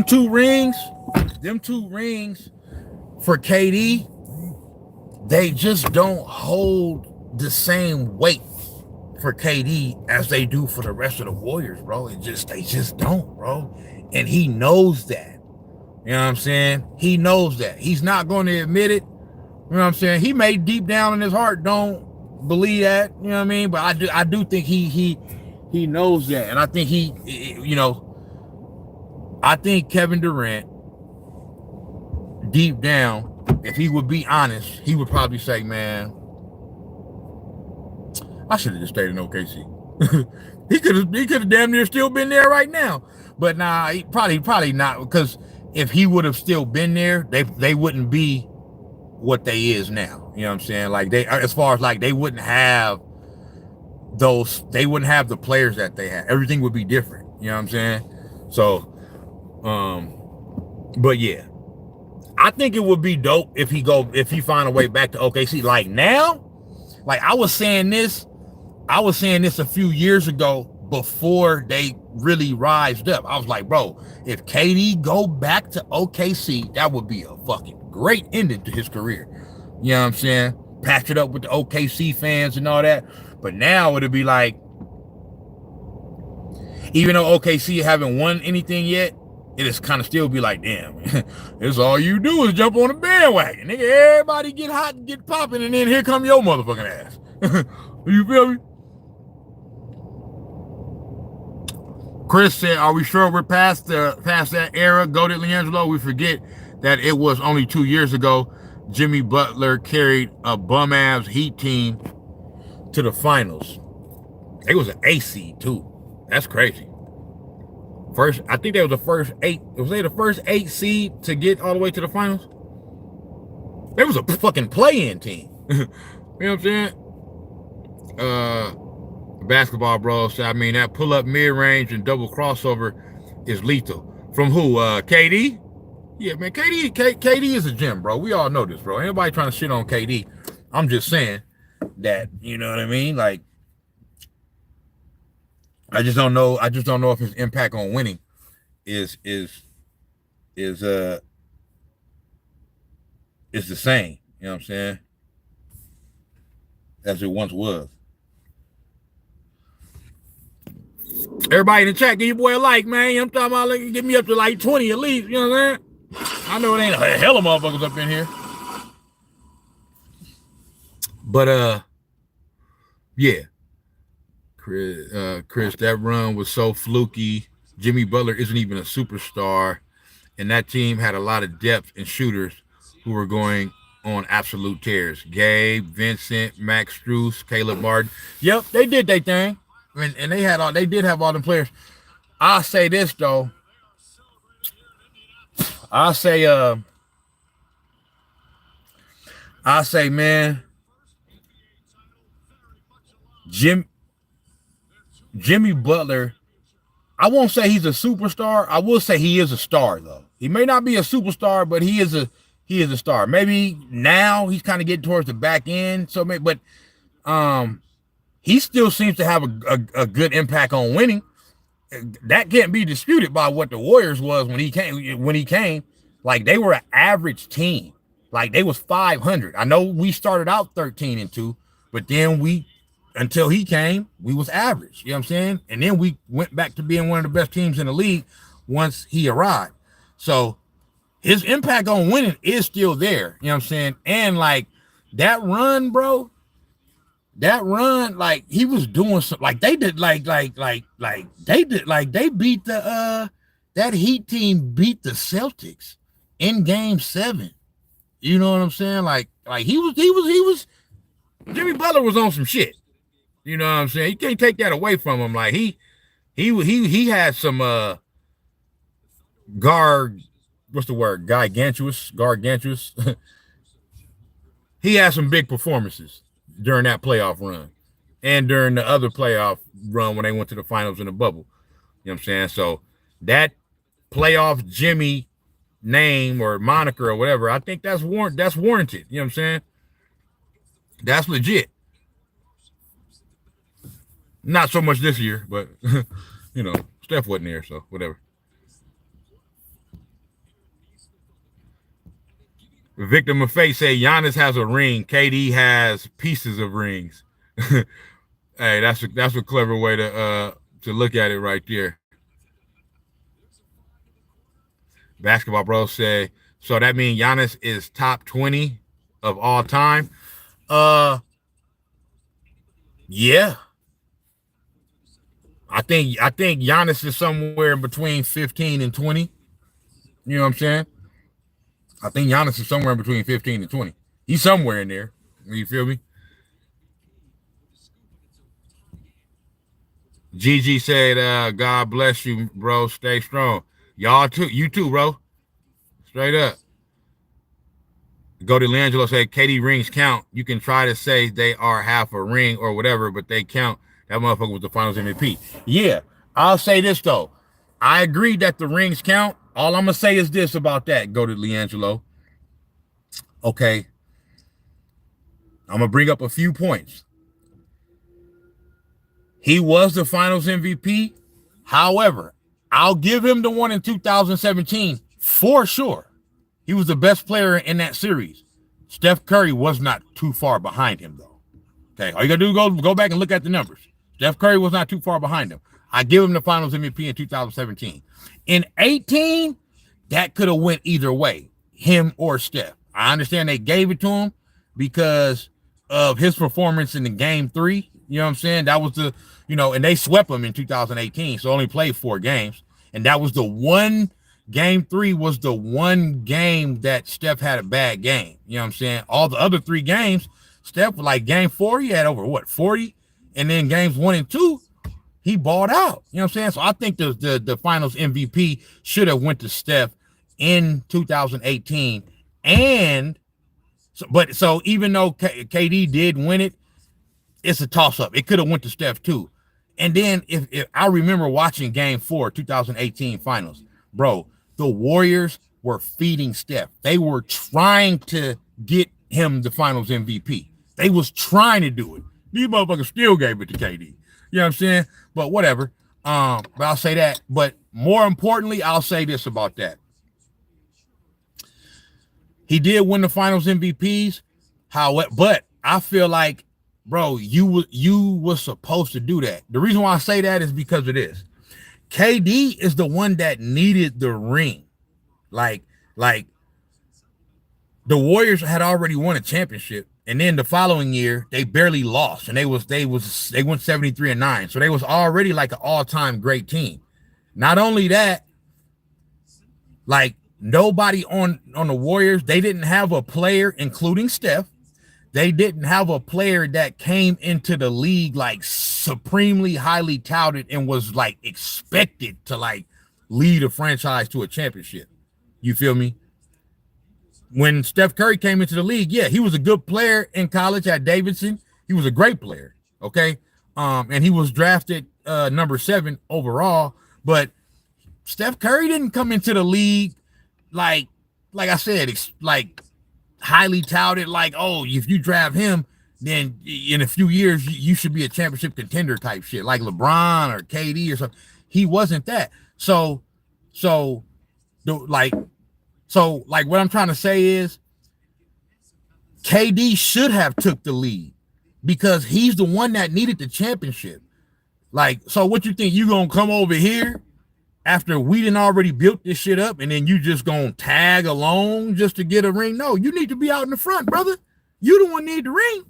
2 rings, for KD, they just don't hold the same weight for KD as they do for the rest of the Warriors, bro. They just don't, bro. And he knows that. You know what I'm saying? He knows that. He's not going to admit it. You know what I'm saying? He may deep down in his heart don't believe that. You know what I mean? But I do think he knows that. And I think I think Kevin Durant, deep down, if he would be honest, he would probably say, man, I should have just stayed in OKC. he could have damn near still been there right now. But nah, he probably not, because if he would have still been there, they wouldn't be what they is now. You know what I'm saying? Like as far as like they wouldn't have the players that they had. Everything would be different. You know what I'm saying? So but yeah, I think it would be dope if he find a way back to OKC. Like now, like I was saying this a few years ago before they really rised up. I was like, bro, if KD go back to OKC, that would be a fucking great ending to his career. You know what I'm saying? Patch it up with the OKC fans and all that. But now it'd be like, even though OKC haven't won anything yet, it is kind of still be like, damn, it's all you do is jump on a bandwagon. Nigga, everybody get hot and get popping, and then here come your motherfucking ass. You feel me? Chris said, are we sure we're past that era? Goated LiAngelo, we forget that it was only 2 years ago. Jimmy Butler carried a bum-ass Heat team to the finals. It was an A seed, too. That's crazy. I think they was the first 8. Was they the first 8 seed to get all the way to the finals? It was a fucking play-in team. You know what I'm saying? Basketball bros. I mean, that pull-up mid-range and double crossover is lethal. From who? KD? Yeah, man, KD is a gem, bro. We all know this, bro. Anybody trying to shit on KD, I'm just saying that, you know what I mean? Like, I just don't know if his impact on winning is the same, you know what I'm saying, as it once was. Everybody in the chat, give your boy a like, man. I'm talking about, like, get me up to like 20 at least, you know what I'm saying? I know it ain't a hell of motherfuckers up in here. But yeah. Chris, that run was so fluky. Jimmy Butler isn't even a superstar, and that team had a lot of depth and shooters who were going on absolute tears. Gabe, Vincent, Max Strus, Caleb Martin. Yep, they did their thing, and they did have all the players. I'll say this though. I'll say, man, Jimmy Butler, I won't say he's a superstar. I will say he is a star, though. He may not be a superstar, but he is a star. Maybe now he's kind of getting towards the back end. So maybe, but he still seems to have a good impact on winning. That can't be disputed by what the Warriors was when he came. Like, they were an average team. Like, they was 500. I know we started out 13-2, but then until he came, we was average. You know what I'm saying? And then we went back to being one of the best teams in the league once he arrived. So his impact on winning is still there. You know what I'm saying? And like that run, bro, like he was doing something. Like they did, they beat that Heat team beat the Celtics in Game 7. You know what I'm saying? Like he was Jimmy Butler was on some shit. You know what I'm saying? You can't take that away from him. Like he had some gargantuous. He had some big performances during that playoff run and during the other playoff run when they went to the finals in the bubble. You know what I'm saying? So that playoff Jimmy name or moniker or whatever, I think that's warranted. You know what I'm saying? That's legit. Not so much this year, but, you know, Steph wasn't there, so whatever. Victor Maffei say Giannis has a ring. KD has pieces of rings. Hey, that's a clever way to look at it right there. Basketball Bro say, so that means Giannis is top 20 of all time? Yeah. I think Giannis is somewhere between 15 and 20. You know what I'm saying? I think Giannis is somewhere between 15 and 20. He's somewhere in there. You feel me? Gigi said, God bless you, bro. Stay strong. Y'all too. You too, bro. Straight up. Go to Leangelo said, KD rings count. You can try to say they are half a ring or whatever, but they count. That motherfucker was the finals MVP. Yeah, I'll say this, though. I agree that the rings count. All I'm going to say is this about that. Go to Leangelo. Okay. I'm going to bring up a few points. He was the finals MVP. However, I'll give him the one in 2017 for sure. He was the best player in that series. Steph Curry was not too far behind him, though. Okay, all you got to do is go back and look at the numbers. Steph Curry was not too far behind him. I give him the finals MVP in 2017. In 18, that could have went either way, him or Steph. I understand they gave it to him because of his performance in the Game 3. You know what I'm saying? That was the, and they swept him in 2018, so only played 4 games. And that was the one, Game 3 was the one game that Steph had a bad game. You know what I'm saying? All the other 3 games, Steph, like Game 4, he had over, 40? And then games 1 and 2, he balled out. You know what I'm saying? So I think the finals MVP should have went to Steph in 2018. And so even though KD did win it, it's a toss-up. It could have went to Steph too. And then if I remember watching Game 4, 2018 finals, bro, the Warriors were feeding Steph. They were trying to get him the finals MVP. They was trying to do it. These motherfuckers still gave it to KD. You know what I'm saying? But whatever. But I'll say that. But more importantly, I'll say this about that. He did win the finals MVPs. But I feel like, bro, you were supposed to do that. The reason why I say that is because of this. KD is the one that needed the ring. Like the Warriors had already won a championship, and then the following year they barely lost, and they went 73-9. So they was already like an all-time great team. Not only that, like nobody on the Warriors, they didn't have a player, including Steph. They didn't have a player that came into the league like supremely highly touted and was like expected to like lead a franchise to a championship. You feel me? When Steph Curry came into the league, yeah, he was a good player in college at Davidson. He was a great player, okay? And he was drafted number 7 overall. But Steph Curry didn't come into the league like I said, like highly touted, like, oh, if you draft him, then in a few years you should be a championship contender type shit, like LeBron or KD or something. He wasn't that. So what I'm trying to say is KD should have took the lead because he's the one that needed the championship. Like, so what you think, you gonna come over here after we done already built this shit up and then you just gonna tag along just to get a ring? No, you need to be out in the front, brother. You the one need the ring.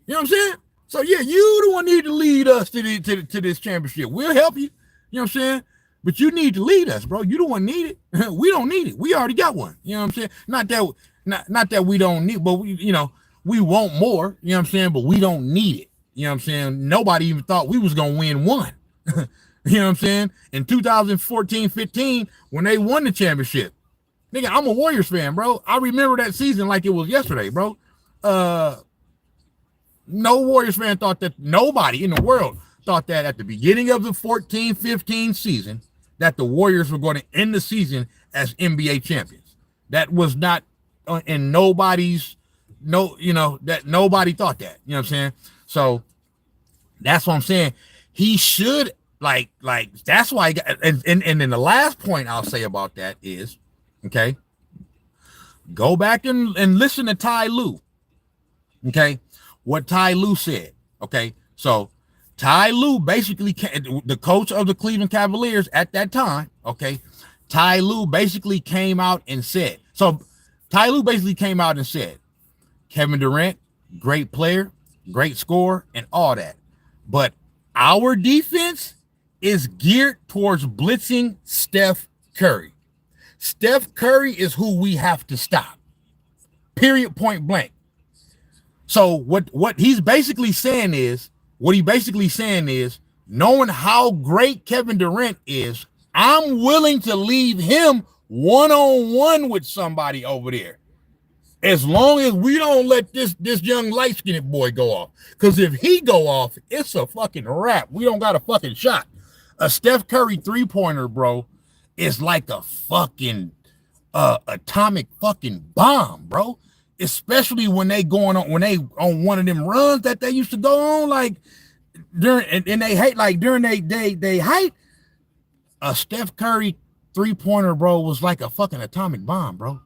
You know what I'm saying? So yeah, you the one need to lead us to this championship. We'll help you. You know what I'm saying? But you need to lead us, bro. You don't want to need it. We don't need it. We already got one. You know what I'm saying? Not that we don't need, but we want more. You know what I'm saying? But we don't need it. You know what I'm saying? Nobody even thought we was gonna win one. You know what I'm saying? In 2014-15, when they won the championship, nigga, I'm a Warriors fan, bro. I remember that season like it was yesterday, bro. No Warriors fan thought that. Nobody in the world thought that at the beginning of the 14-15 season that the Warriors were going to end the season as NBA champions. That was not in nobody's, that nobody thought that. You know what I'm saying? So that's what I'm saying. He should like that's why and then the last point I'll say about that is, okay, go back and listen to Ty Lue. Okay, what Ty Lue said. Okay, so Ty Lue basically, the coach of the Cleveland Cavaliers at that time, okay, Ty Lue basically came out and said, Kevin Durant, great player, great scorer, and all that. But our defense is geared towards blitzing Steph Curry. Steph Curry is who we have to stop. Period, point blank. So what he's basically saying is, knowing how great Kevin Durant is, I'm willing to leave him one-on-one with somebody over there, as long as we don't let this young light-skinned boy go off. Because if he go off, it's a fucking wrap. We don't got a fucking shot. A Steph Curry three-pointer, bro, is like a fucking atomic fucking bomb, bro. Especially when they on one of them runs that they used to go on, like during and they hate like during they height. A Steph Curry three-pointer, bro, was like a fucking atomic bomb, bro.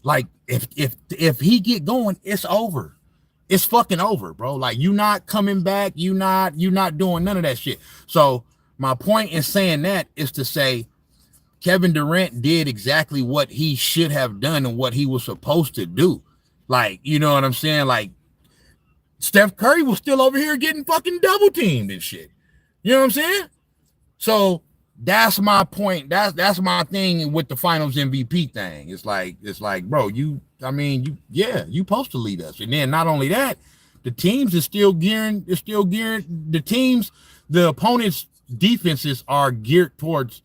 Like if he get going, it's over. It's fucking over, bro. Like you not coming back, you not doing none of that shit. So my point in saying that is to say Kevin Durant did exactly what he should have done and what he was supposed to do. Like, you know what I'm saying? Like, Steph Curry was still over here getting fucking double teamed and shit. You know what I'm saying? So that's my point. That's my thing with the finals MVP thing. It's like, bro, you supposed to lead us. And then not only that, the teams is still gearing, the opponent's defenses are geared towards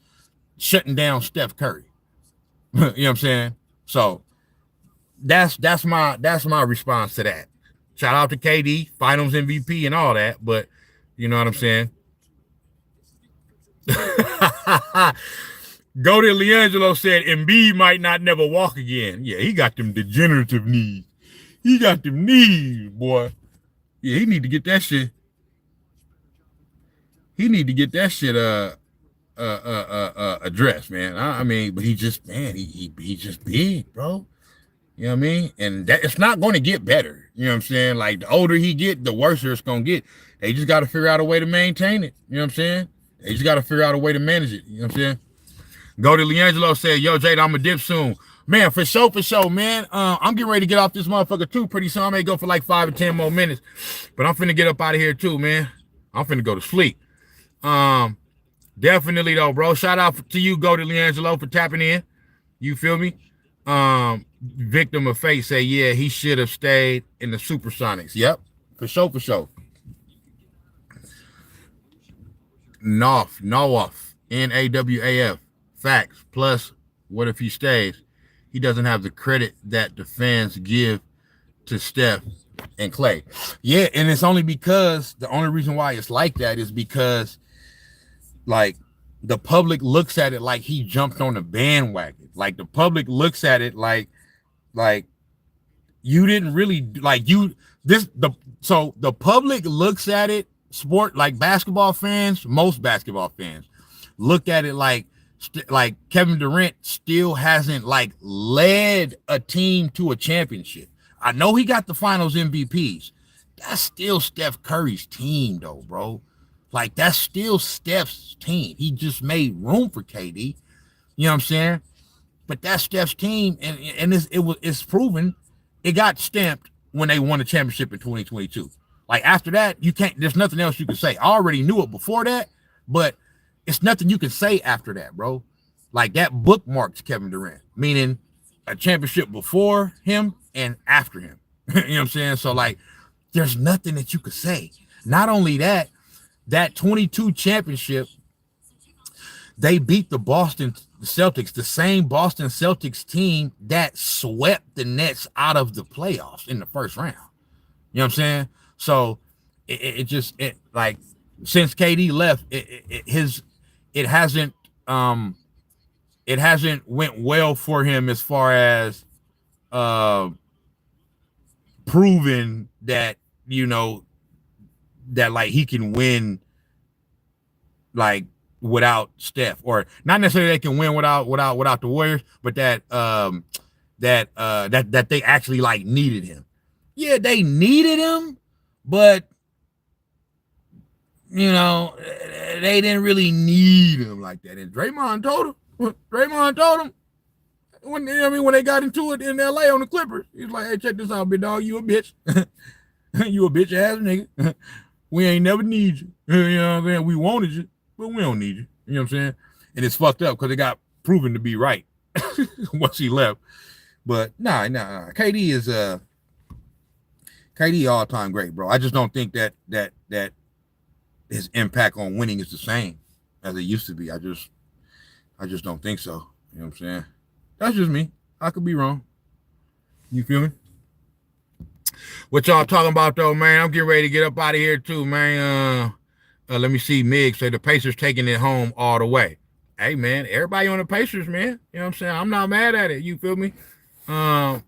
shutting down Steph Curry. You know what I'm saying? So that's my response to that. Shout out to KD, finals MVP and all that, but you know what I'm saying? Goated Leangelo said Embiid might not never walk again. Yeah, he got them degenerative knees. He got them knees, boy. Yeah, he need to get that shit. He need to get that shit addressed, man. I mean, but he just, man, he just big, bro. You know what I mean? And that it's not going to get better. You know what I'm saying? Like the older he get, the worse it's going to get. They just got to figure out a way to maintain it. You know what I'm saying? They just got to figure out a way to manage it. You know what I'm saying? Go to Leangelo said, yo, Jada, I'm going to dip soon. Man, for sure, man. I'm getting ready to get off this motherfucker too pretty soon. I may go for like 5 or 10 more minutes. But I'm finna get up out of here too, man. I'm finna go to sleep. Definitely though, bro. Shout out to you, Go to Leangelo, for tapping in. You feel me? Victim of fate say, yeah, he should have stayed in the Supersonics. Yep, for sure. Nawaf, Nawaf. Facts. Plus, what if he stays? He doesn't have the credit that the fans give to Steph and Clay. Yeah, and it's only because the only reason why it's like that is because, like, the public looks at it like he jumped on the bandwagon. Like the public looks at it like you didn't really like you this the so the public looks at it like basketball fans, most basketball fans look at it like Kevin Durant still hasn't like led a team to a championship. I know he got the finals MVPs. That's still Steph Curry's team though, bro. Like, that's still Steph's team. He just made room for KD. You know what I'm saying? But that's Steph's team, and it's proven. It got stamped when they won the championship in 2022. Like, after that, there's nothing else you can say. I already knew it before that, but it's nothing you can say after that, bro. Like, that bookmarks Kevin Durant, meaning a championship before him and after him. You know what I'm saying? So, like, there's nothing that you could say. Not only that, that 22 championship, they beat the Boston Celtics, the same Boston Celtics team that swept the Nets out of the playoffs in the first round. You know what I'm saying? So it just like since KD left, it hasn't went well for him as far as proving that, you know, that like he can win like without Steph, or not necessarily they can win without the Warriors, but that they actually like needed him. Yeah, they needed him, but you know, they didn't really need him like that. And Draymond told him when they got into it in LA on the Clippers, he's like, hey, check this out, big dog, you a bitch. You a bitch ass nigga. We ain't never need you. You know what I'm saying? We wanted you, but we don't need you. You know what I'm saying? And it's fucked up because it got proven to be right once he left. But nah. KD is KD all-time great, bro. I just don't think that his impact on winning is the same as it used to be. I just don't think so. You know what I'm saying? That's just me. I could be wrong. You feel me? What y'all talking about though, man? I'm getting ready to get up out of here too, man. Let me see. Mig say the Pacers taking it home all the way. Hey, man, everybody on the Pacers, man. You know what I'm saying? I'm not mad at it. You feel me? I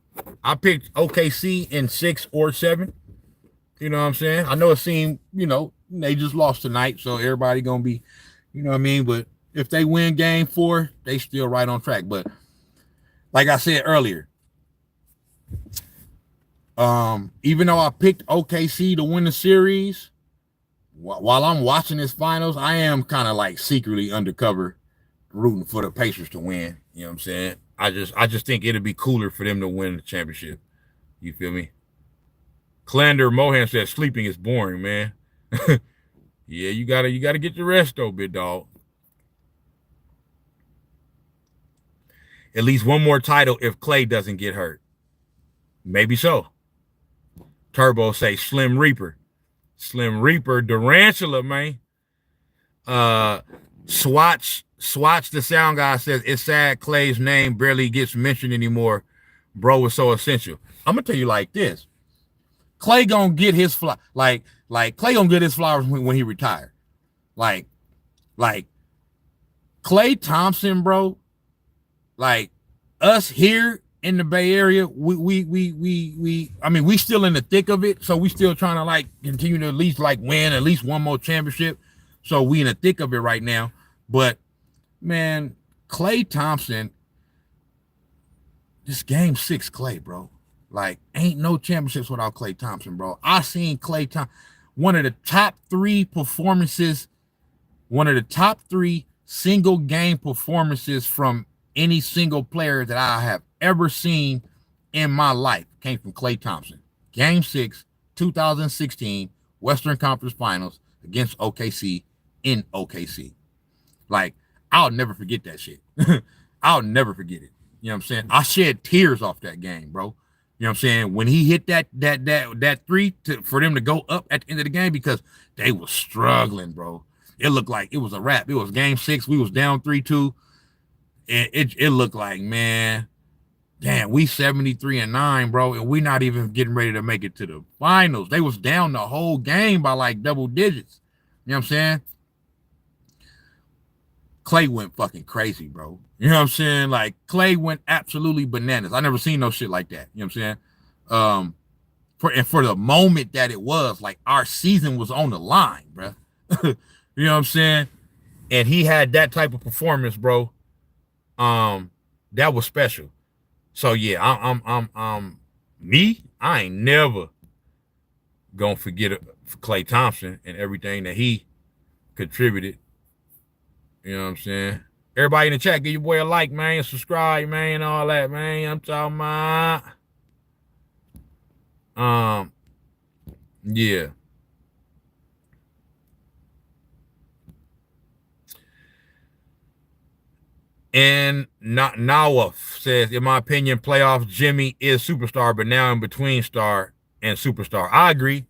picked OKC in 6 or 7. You know what I'm saying? I know it seemed, you know, they just lost tonight, so everybody gonna be, you know what I mean? But if they win game 4, they still right on track. But like I said earlier, even though I picked OKC to win the series, while I'm watching this finals, I am kind of like secretly undercover rooting for the Pacers to win. You know what I'm saying? I just think it'd be cooler for them to win the championship. You feel me? Clander Mohan says sleeping is boring, man. Yeah, you gotta get your rest though, big dog. At least one more title if Clay doesn't get hurt. Maybe so. Turbo say Slim Reaper. Slim Reaper, Durantula, man. Swatch the sound guy says it's sad Clay's name barely gets mentioned anymore. Bro was so essential. I'm gonna tell you like this. Clay gonna get his flowers. Like Clay gonna get his flowers when he retired. Like Klay Thompson, bro, like us here in the Bay Area, I mean, we still in the thick of it, so we still trying to like continue to at least like win at least one more championship. So we in the thick of it right now. But man, Klay Thompson, this game 6 Klay, bro. Like, ain't no championships without Klay Thompson, bro. I seen Klay Thompson, one of the top 3 performances, one of the top 3 single game performances from any single player that I have ever seen in my life came from Klay Thompson. Game 6, 2016, Western Conference Finals against OKC in OKC. Like, I'll never forget that shit. I'll never forget it. You know what I'm saying? I shed tears off that game, bro. You know what I'm saying? When he hit that 3 for them to go up at the end of the game, because they were struggling, bro. It looked like it was a wrap. It was game 6. We was down 3-2. And it looked like, man, damn, we 73-9, bro, and we not even getting ready to make it to the finals. They was down the whole game by like double digits. You know what I'm saying? Klay went fucking crazy, bro. You know what I'm saying? Like, Klay went absolutely bananas. I never seen no shit like that. You know what I'm saying? For the moment that it was, like, our season was on the line, bro. You know what I'm saying? And he had that type of performance, bro. That was special. So yeah, I'm me. I ain't never gonna forget Klay Thompson and everything that he contributed. You know what I'm saying? Everybody in the chat, give your boy a like, man, subscribe, man, all that, man. I'm talking about. Yeah. And Nawaf says, in my opinion, playoffs Jimmy is superstar, but now in between star and superstar. I agree.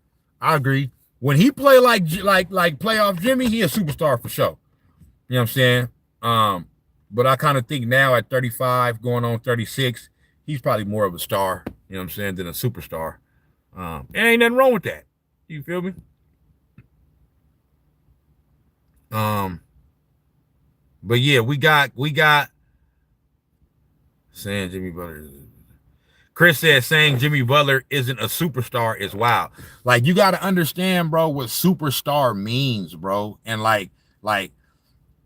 When he play like playoff Jimmy, he a superstar for sure. You know what I'm saying? But I kind of think now at 35, going on 36, he's probably more of a star, you know what I'm saying, than a superstar. And ain't nothing wrong with that. You feel me? But yeah, we got saying Jimmy Butler. Chris said saying Jimmy Butler isn't a superstar is wild. Like, you got to understand, bro, what superstar means, bro. And like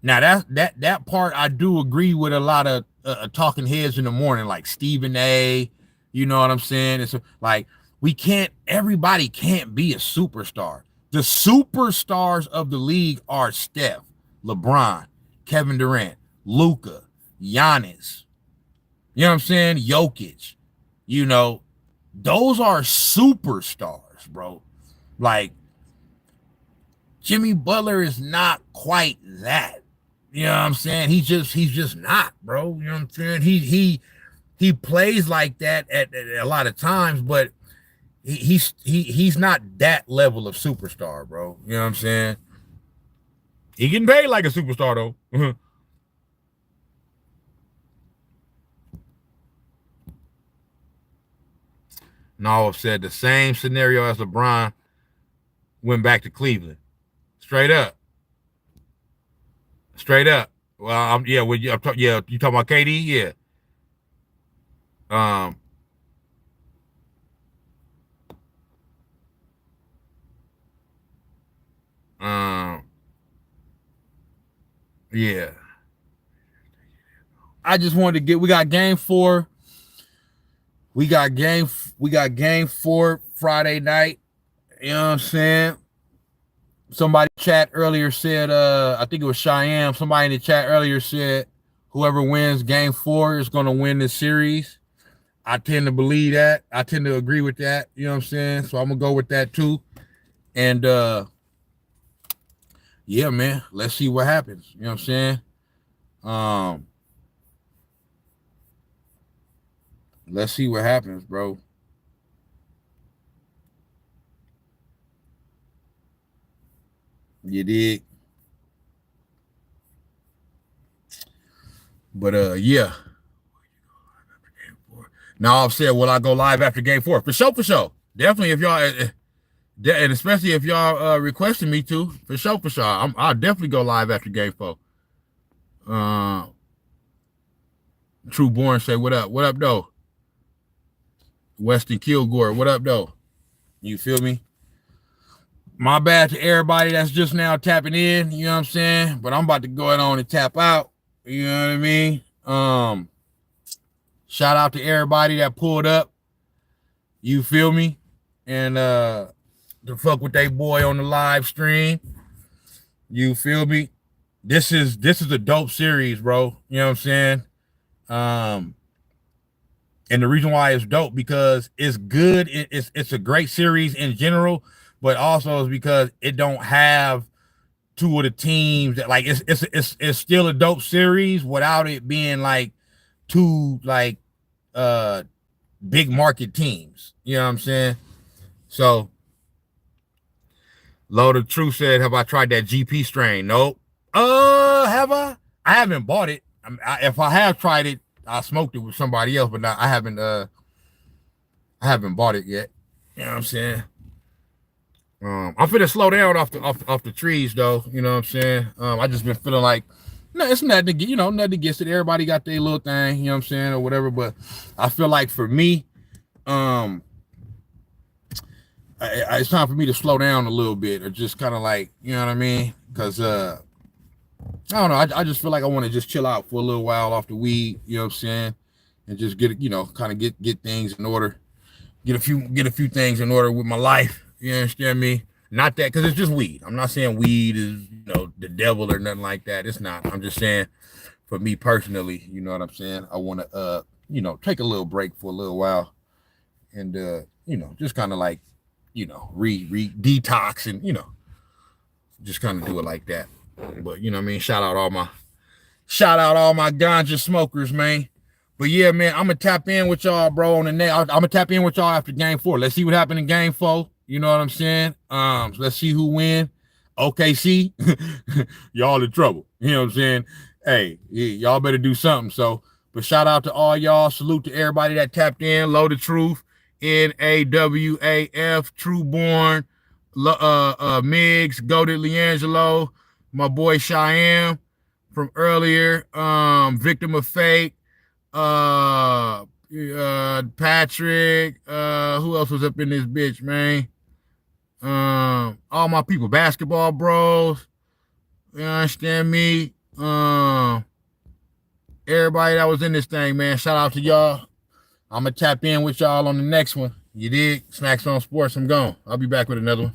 now that part I do agree with a lot of talking heads in the morning, like Stephen A. You know what I'm saying? It's like everybody can't be a superstar. The superstars of the league are Steph, LeBron, Kevin Durant, Luka, Giannis, you know what I'm saying? Jokic, you know, those are superstars, bro. Like, Jimmy Butler is not quite that. You know what I'm saying? He's just not, bro. You know what I'm saying? He plays like that at a lot of times, but he's not that level of superstar, bro. You know what I'm saying? He getting paid like a superstar, though. Nawaf said the same scenario as LeBron went back to Cleveland. Straight up. Well, you talking about KD? Yeah. Yeah. I just wanted to we got game 4. We got game 4 Friday night. You know what I'm saying? Somebody in the chat earlier said, I think it was Cheyenne. Somebody in the chat earlier said whoever wins game 4 is going to win this series. I tend to believe that. I tend to agree with that. You know what I'm saying? So I'm going to go with that too. And yeah, man, let's see what happens. You know what I'm saying? Let's see what happens, bro. You dig? But yeah. Now I've said, will I go live after game 4? For sure. Definitely, if y'all, and especially if y'all requesting me to, for sure. I'll definitely go live after game 4. True Born say, what up? What up, though? Weston Kilgore, what up, though? You feel me? My bad to everybody that's just now tapping in, you know what I'm saying? But I'm about to go on and tap out. You know what I mean? Shout out to everybody that pulled up. You feel me? And to fuck with they boy on the live stream. You feel me? This is a dope series, bro. You know what I'm saying? And the reason why it's dope because it's good. It's a great series in general, but also is because it don't have two of the teams that like it's still a dope series without it being like two like big market teams. You know what I'm saying? So Load of Truth said, have I tried that GP strain? Nope. Have I? I haven't bought it. If I have tried it, I smoked it with somebody else, but I haven't bought it yet. You know what I'm saying? I'm finna slow down off the trees though. You know what I'm saying? I just been feeling like, no, it's nothing to get, nothing against it. Everybody got their little thing, you know what I'm saying, or whatever. But I feel like for me, it's time for me to slow down a little bit, or just kind of like, you know what I mean? Because I don't know. I just feel like I want to just chill out for a little while off the weed, you know what I'm saying, and just get kind of get things in order, get a few things in order with my life. You understand me? Not that because it's just weed. I'm not saying weed is the devil or nothing like that. It's not. I'm just saying for me personally, you know what I'm saying. I want to take a little break for a little while, and just kind of like detox and just kind of do it like that. But you know what I mean, shout out all my ganja smokers, man. But yeah, man, I'm gonna tap in with y'all, bro, on the net. I'm gonna tap in with y'all after game 4. Let's see what happened in game 4. You know what I'm saying? So let's see who win. OKC, y'all in trouble. You know what I'm saying? Hey, y'all better do something. So, but shout out to all y'all. Salute to everybody that tapped in. Load of Truth, NAWAF, True Born, Miggs, Goated Leangelo, my boy Cheyenne from earlier, Victim of Fate, Patrick, who else was up in this bitch, man? All my people, Basketball Bros, you understand me? Everybody that was in this thing, man, shout out to y'all. I'm gonna tap in with y'all on the next one. You dig? Snacks on Sports, I'm gone. I'll be back with another one.